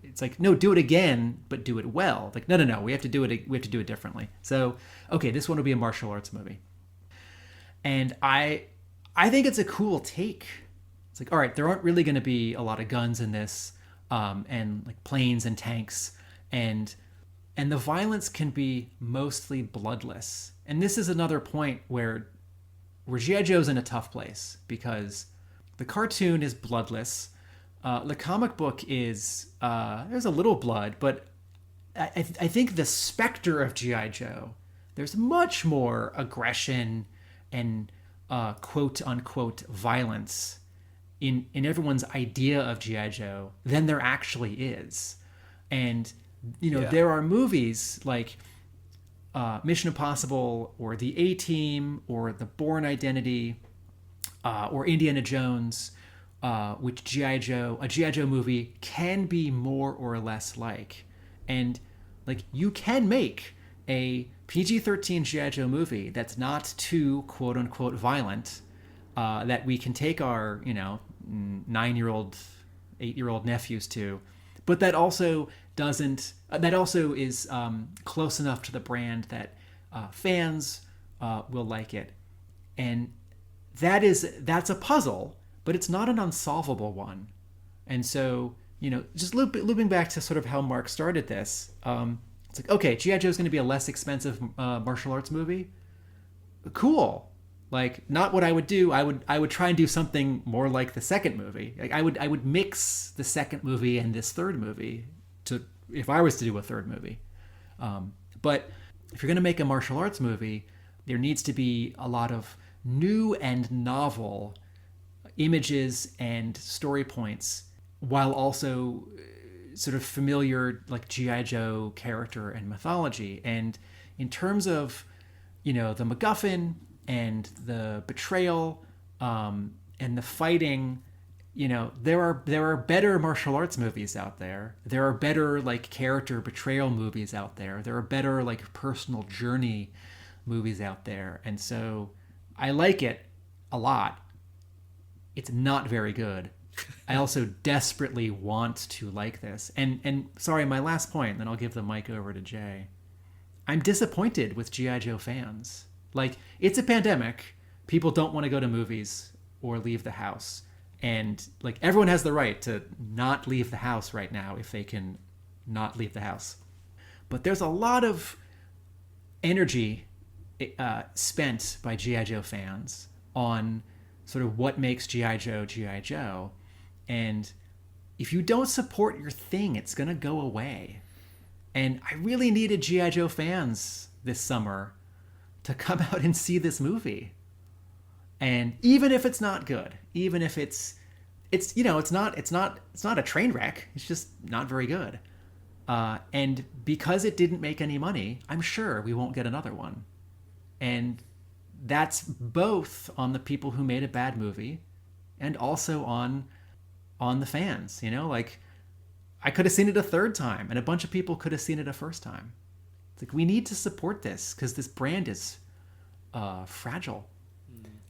it's like, no, do it again, but do it well. Like, no, we have to do it differently. So, okay, this one will be a martial arts movie. And I think it's a cool take. It's like, all right, there aren't really going to be a lot of guns in this, and like planes and tanks, and the violence can be mostly bloodless. And this is another point where G.I. Joe's in a tough place, because the cartoon is bloodless. The comic book is, there's a little blood, but I think the specter of G.I. Joe, there's much more aggression and quote unquote violence in everyone's idea of G.I. Joe than there actually is. And, there are movies like Mission Impossible or The A-Team or The Bourne Identity or Indiana Jones, which a G.I. Joe movie can be more or less like. And like, you can make a PG-13 G.I. Joe movie that's not too quote unquote violent, that we can take our 9-year-old, 8-year-old nephews to, but that also is close enough to the brand that fans will like it. And that's a puzzle, but it's not an unsolvable one. And so, just looping back to sort of how Mark started this, it's like, okay, G.I. Joe is going to be a less expensive martial arts movie. Cool. Like, not what I would do. I would try and do something more like the second movie. Like, I would mix the second movie and this third movie if I was to do a third movie. But if you're going to make a martial arts movie, there needs to be a lot of new and novel images and story points, while also sort of familiar, like, G.I. Joe character and mythology. And in terms of, the MacGuffin and the betrayal, and the fighting, there are better martial arts movies out there. There are better, like, character betrayal movies out there. There are better, like, personal journey movies out there. And so I like it a lot. It's not very good. I also desperately want to like this. And sorry, my last point, then I'll give the mic over to Jay. I'm disappointed with G.I. Joe fans. Like, it's a pandemic. People don't want to go to movies or leave the house. And, like, everyone has the right to not leave the house right now if they can not leave the house. But there's a lot of energy spent by G.I. Joe fans on sort of what makes G.I. Joe G.I. Joe. And if you don't support your thing, it's going to go away. And I really needed G.I. Joe fans this summer to come out and see this movie. And even if it's not good, even if it's not a train wreck, it's just not very good. And because it didn't make any money, I'm sure we won't get another one. And that's both on the people who made a bad movie and also on the fans. Like, I could have seen it a third time, and a bunch of people could have seen it a first time. It's like, we need to support this because this brand is fragile.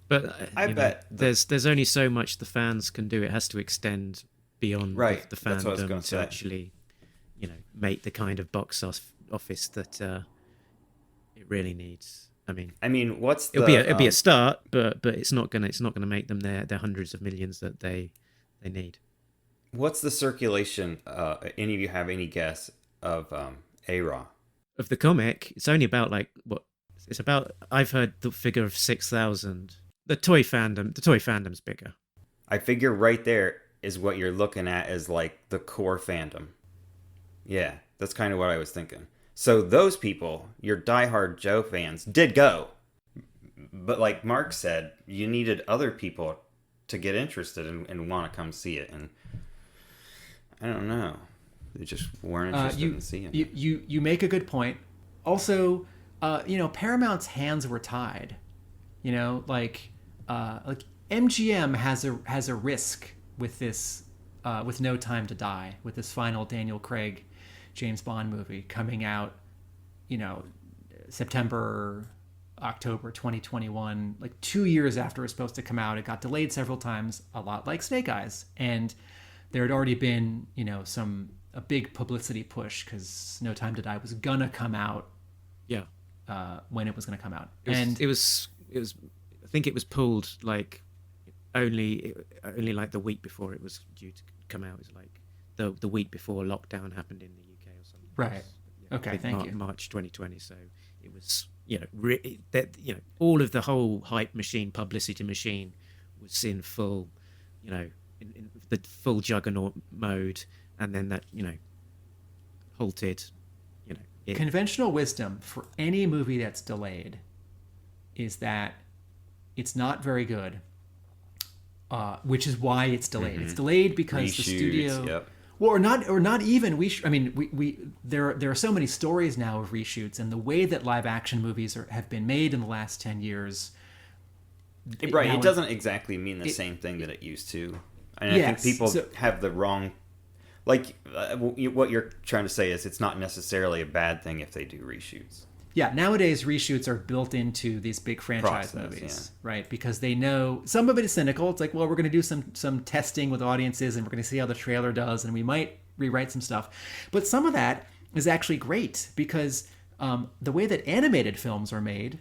But I bet there's only so much the fans can do. It has to extend beyond the fandom to actually, make the kind of box office that it really needs. I mean, it'll be a start, but it's not gonna make them their hundreds of millions that they need. What's the circulation? Any of you have any guess of A-Raw? Of the comic, it's only about it's about. I've heard the figure of 6,000. The toy fandom's bigger. I figure right there is what you're looking at as like the core fandom. Yeah, that's kind of what I was thinking. So those people, your diehard Joe fans, did go. But like Mark said, you needed other people to get interested and want to come see it. And I don't know. They just weren't interested in seeing it. You make a good point. Also, Paramount's hands were tied. Like MGM has a risk with this, with No Time to Die, with this final Daniel Craig James Bond movie coming out, September October 2021, like 2 years after it was supposed to come out. It got delayed several times, a lot like Snake Eyes. And there had already been, a big publicity push because No Time to Die was gonna come out. Yeah. When it was gonna come out. It was. I think it was pulled like only like the week before it was due to come out. It was like the week before lockdown happened in the UK or something. Right. Okay. Thank you. March 2020. So it was, all of the whole hype machine, publicity machine, was in full, in the full juggernaut mode, and then that, halted. Conventional wisdom for any movie that's delayed is that it's not very good, which is why it's delayed. Mm-hmm. It's delayed because the studio, well, or not even. There are so many stories now of reshoots, and the way that live action movies have been made in the last 10 years. Right, it doesn't exactly mean the same thing that it used to. And I think people have the wrong. Like, what you're trying to say is it's not necessarily a bad thing if they do reshoots. Yeah, nowadays reshoots are built into these big franchise movies, right? Because they know some of it is cynical. It's like, well, we're going to do some testing with audiences, and we're going to see how the trailer does, and we might rewrite some stuff. But some of that is actually great because the way that animated films are made,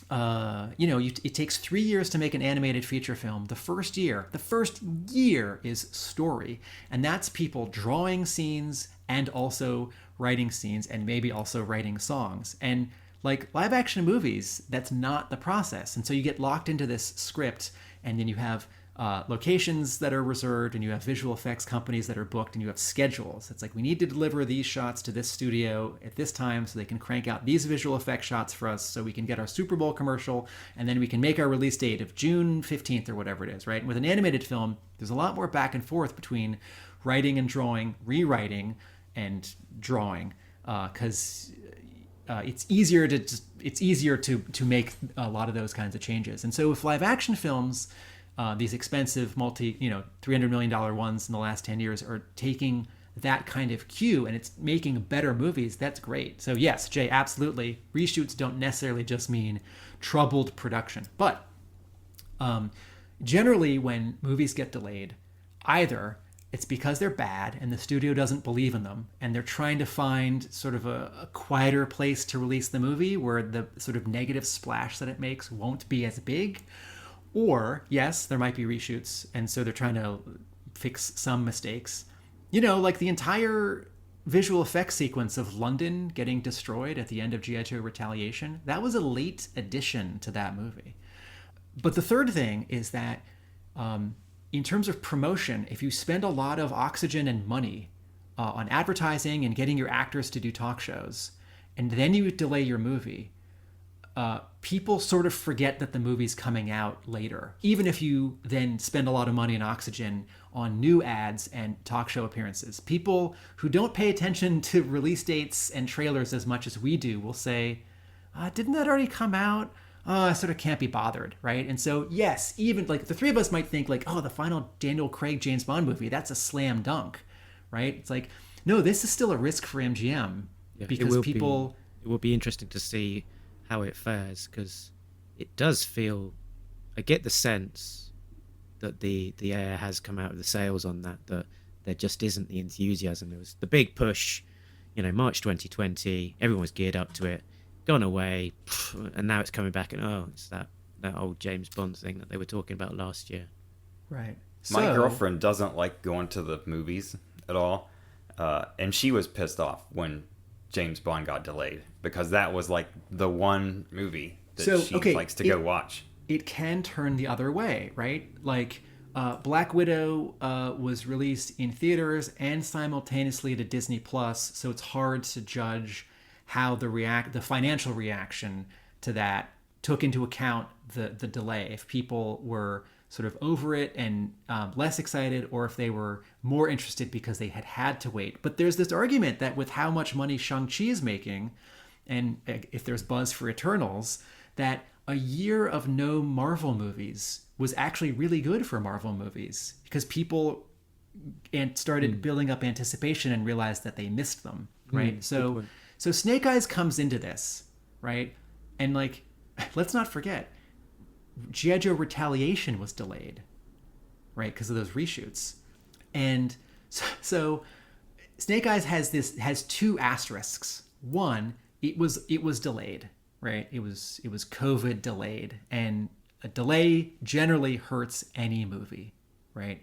it takes 3 years to make an animated feature film. The first year is story, and that's people drawing scenes and also writing scenes and maybe also writing songs. And like live action movies, that's not the process. And so you get locked into this script, and then you have locations that are reserved, and you have visual effects companies that are booked, and you have schedules. It's like, we need to deliver these shots to this studio at this time so they can crank out these visual effects shots for us so we can get our Super Bowl commercial, and then we can make our release date of June 15th or whatever it is, right? And with an animated film, there's a lot more back and forth between writing and drawing, rewriting and drawing, because it's easier to make a lot of those kinds of changes. And so with live action films, these expensive $300 million ones in the last 10 years are taking that kind of cue, and it's making better movies. That's great. So yes, Jay, absolutely. Reshoots don't necessarily just mean troubled production, but generally when movies get delayed, either it's because they're bad and the studio doesn't believe in them, and they're trying to find sort of a quieter place to release the movie where the sort of negative splash that it makes won't be as big. Or, yes, there might be reshoots, and so they're trying to fix some mistakes. Like the entire visual effects sequence of London getting destroyed at the end of G.I. Joe Retaliation, that was a late addition to that movie. But the third thing is that in terms of promotion, if you spend a lot of oxygen and money on advertising and getting your actors to do talk shows, and then you delay your movie, people sort of forget that the movie's coming out later, even if you then spend a lot of money and oxygen on new ads and talk show appearances. People who don't pay attention to release dates and trailers as much as we do will say, didn't that already come out? I sort of can't be bothered, right? And so, yes, even like the three of us might think like, the final Daniel Craig James Bond movie, that's a slam dunk, right? It's like, no, this is still a risk for MGM because people... It will be interesting to see how it fares, because it does feel, I get the sense that the air has come out of the sails on that there just isn't the enthusiasm. There was the big push, March 2020, everyone was geared up to it, gone away, and now it's coming back, and it's that old James Bond thing that they were talking about last year. Right. My girlfriend doesn't like going to the movies at all, and she was pissed off when James Bond got delayed, because that was like the one movie that she likes to go watch. It can turn the other way, right? Like Black Widow was released in theaters and simultaneously to Disney Plus, so it's hard to judge how the financial reaction to that took into account the delay. If people were sort of over it and less excited, or if they were more interested because they had to wait. But there's this argument that with how much money Shang-Chi is making, and if there's buzz for Eternals, that a year of no Marvel movies was actually really good for Marvel movies, because people started building up anticipation and realized that they missed them, right? So Snake Eyes comes into this, right? And like, let's not forget, G.I. Joe Retaliation was delayed, right, because of those reshoots. And so Snake Eyes has two asterisks. One, it was delayed, right? It was COVID delayed, and a delay generally hurts any movie, right?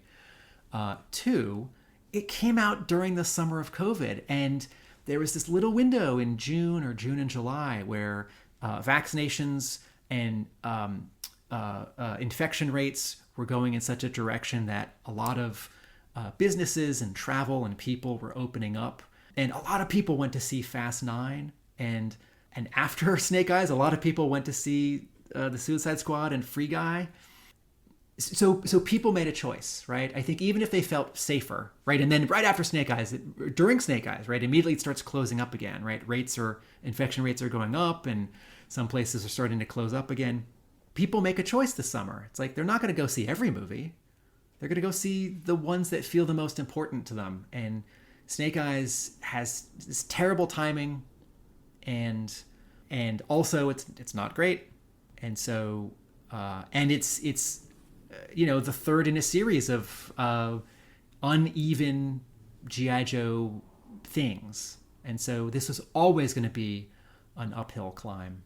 Two, it came out during the summer of COVID, and there was this little window in June and July where vaccinations and infection rates were going in such a direction that a lot of businesses and travel and people were opening up, and a lot of people went to see Fast 9, and after Snake Eyes, a lot of people went to see the Suicide Squad and Free Guy. So people made a choice, right? I think even if they felt safer, right? And then right after Snake Eyes, during Snake Eyes, right? Immediately it starts closing up again, right? Infection rates are going up, and some places are starting to close up again. People make a choice this summer. It's like they're not going to go see every movie. They're going to go see the ones that feel the most important to them. And Snake Eyes has this terrible timing, and also it's not great. And so and it's the third in a series of uneven G.I. Joe things. And so this was always going to be an uphill climb.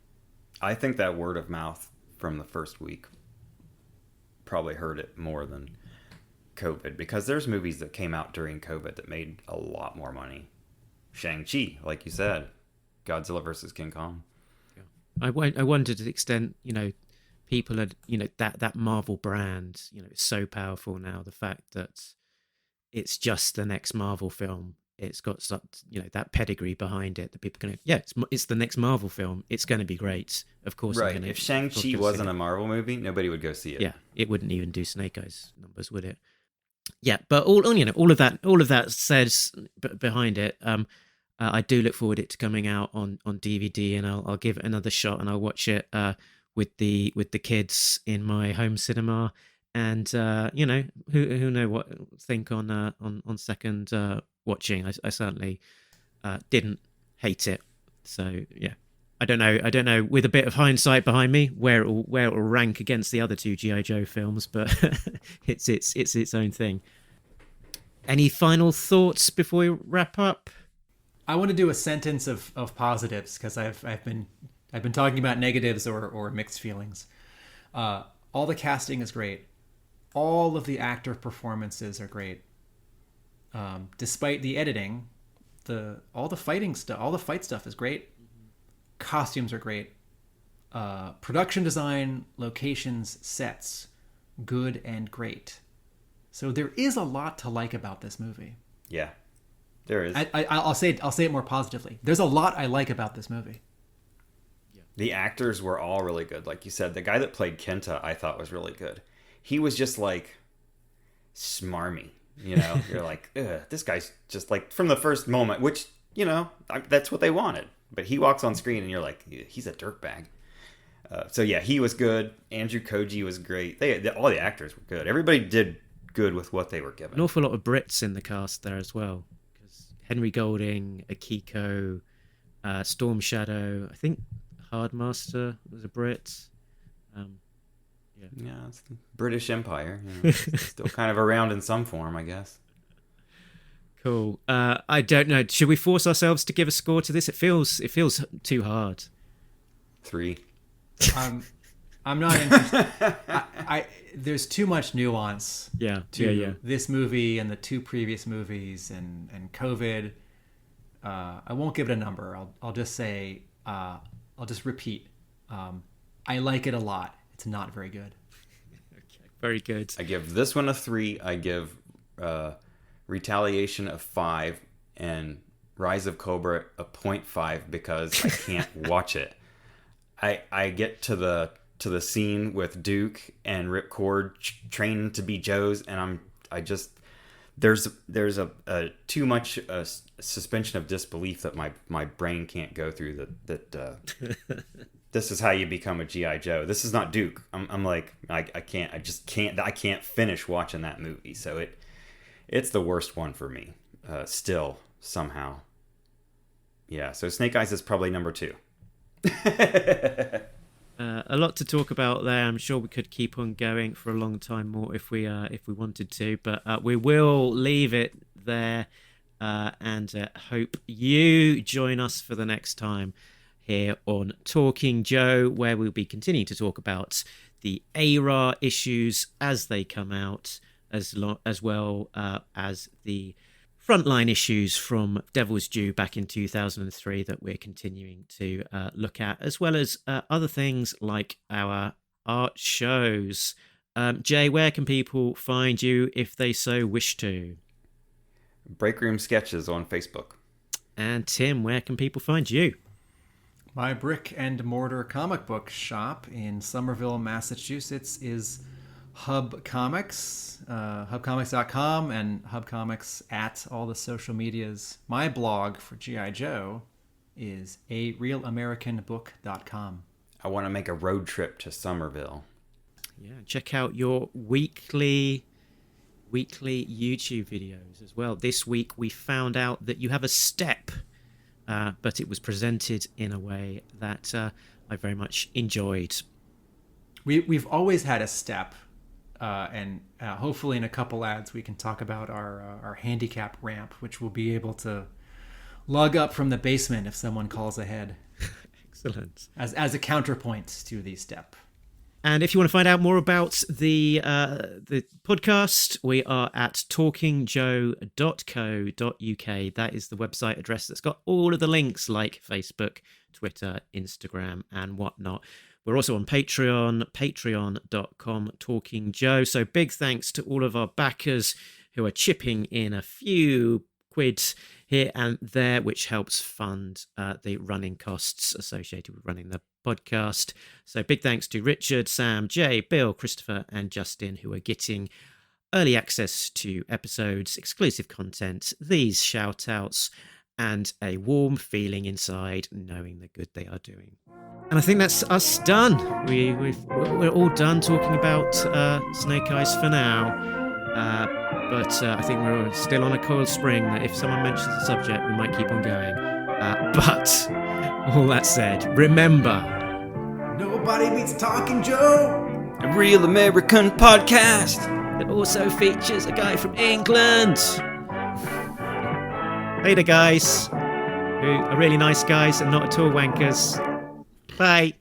I think that word of mouth from the first week probably hurt it more than COVID, because there's movies that came out during COVID that made a lot more money. Shang-Chi, like you said, Godzilla versus King Kong. I wonder to the extent, people are, that Marvel brand, is so powerful now. The fact that it's just the next Marvel film, it's got such, that pedigree behind it that people can, it's the next Marvel film. It's going to be great. Of course. Right. If Shang-Chi wasn't a Marvel movie, nobody would go see it. Yeah. It wouldn't even do Snake Eyes numbers, would it? Yeah. But all of that says behind it, I do look forward to it coming out on DVD, and I'll give it another shot, and I'll watch it with the kids in my home cinema, and who know what think on second watching. I certainly didn't hate it, so yeah. I don't know with a bit of hindsight behind me where it will rank against the other two G.I. Joe films, but it's its own thing. Any final thoughts before we wrap up? I want to do a sentence of positives, because I've been talking about negatives or mixed feelings. All the casting is great. All of the actor performances are great. Despite the editing, all the fight stuff is great. Costumes are great. Production design, locations, sets, good and great. So there is a lot to like about this movie. Yeah. There is. I'll say it more positively. There's a lot I like about this movie. The actors were all really good. Like you said, the guy that played Kenta, I thought was really good. He was just like smarmy, You're like, ugh, this guy's just like, from the first moment, which, that's what they wanted. But he walks on screen and you're like, he's a dirtbag. So yeah, he was good. Andrew Koji was great. All the actors were good. Everybody did good with what they were given. An awful lot of Brits in the cast there as well. Henry Golding, Akiko, Storm Shadow, I think Hardmaster was a Brit. Yeah, it's the British Empire. Still kind of around in some form, I guess. Cool. I don't know. Should we force ourselves to give a score to this? It feels too hard. 3. I'm not interested. There's too much nuance. Yeah. This movie and the two previous movies and COVID. I won't give it a number. I'll just say. I'll just repeat. I like it a lot. It's not very good. Okay, very good. I give this one a 3. I give Retaliation a 5 and Rise of Cobra a 0.5 because I can't watch it. I get to the scene with Duke and Ripcord trained to be Joes, and there's a too much suspension of disbelief that my brain can't go through that this is how you become a G.I. Joe. This is not Duke. I'm like, I can't finish watching that movie. So it's the worst one for me still somehow. Yeah, so Snake Eyes is probably number 2. A lot to talk about there. I'm sure we could keep on going for a long time more if we wanted to, but we will leave it there and hope you join us for the next time here on Talking Joe, where we'll be continuing to talk about the ARA issues as they come out, as well as the frontline issues from Devil's Due back in 2003 that we're continuing to look at, as well as other things like our art shows. Jay, where can people find you if they so wish to? Break Room Sketches on Facebook. And Tim, where can people find you? My brick and mortar comic book shop in Somerville, Massachusetts is Hub Comics, hubcomics.com, and Hub Comics at all the social medias. My blog for G.I. Joe is arealamericanbook.com. I want to make a road trip to Somerville. Yeah, check out your weekly YouTube videos as well. This week we found out that you have a step, but it was presented in a way that I very much enjoyed. We've always had a step. And hopefully in a couple ads we can talk about our handicap ramp, which we'll be able to lug up from the basement if someone calls ahead. Excellent. As a counterpoint to the step. And if you want to find out more about the podcast, we are at talkingjoe.co.uk. That is the website address that's got all of the links like Facebook, Twitter, Instagram, and whatnot. We're also on Patreon, patreon.com/talkingjoe. So big thanks to all of our backers who are chipping in a few quids here and there, which helps fund the running costs associated with running the podcast. So big thanks to Richard, Sam, Jay, Bill, Christopher, and Justin, who are getting early access to episodes, exclusive content, these shout-outs, and a warm feeling inside knowing the good they are doing. And I think that's us done. We're all done talking about Snake Eyes for now. But I think we're still on a coiled spring that if someone mentions the subject, we might keep on going. But all that said, remember, nobody beats Talking Joe, A real American podcast. it also features a guy from England. Later, guys, who are really nice guys and not at all wankers. Bye.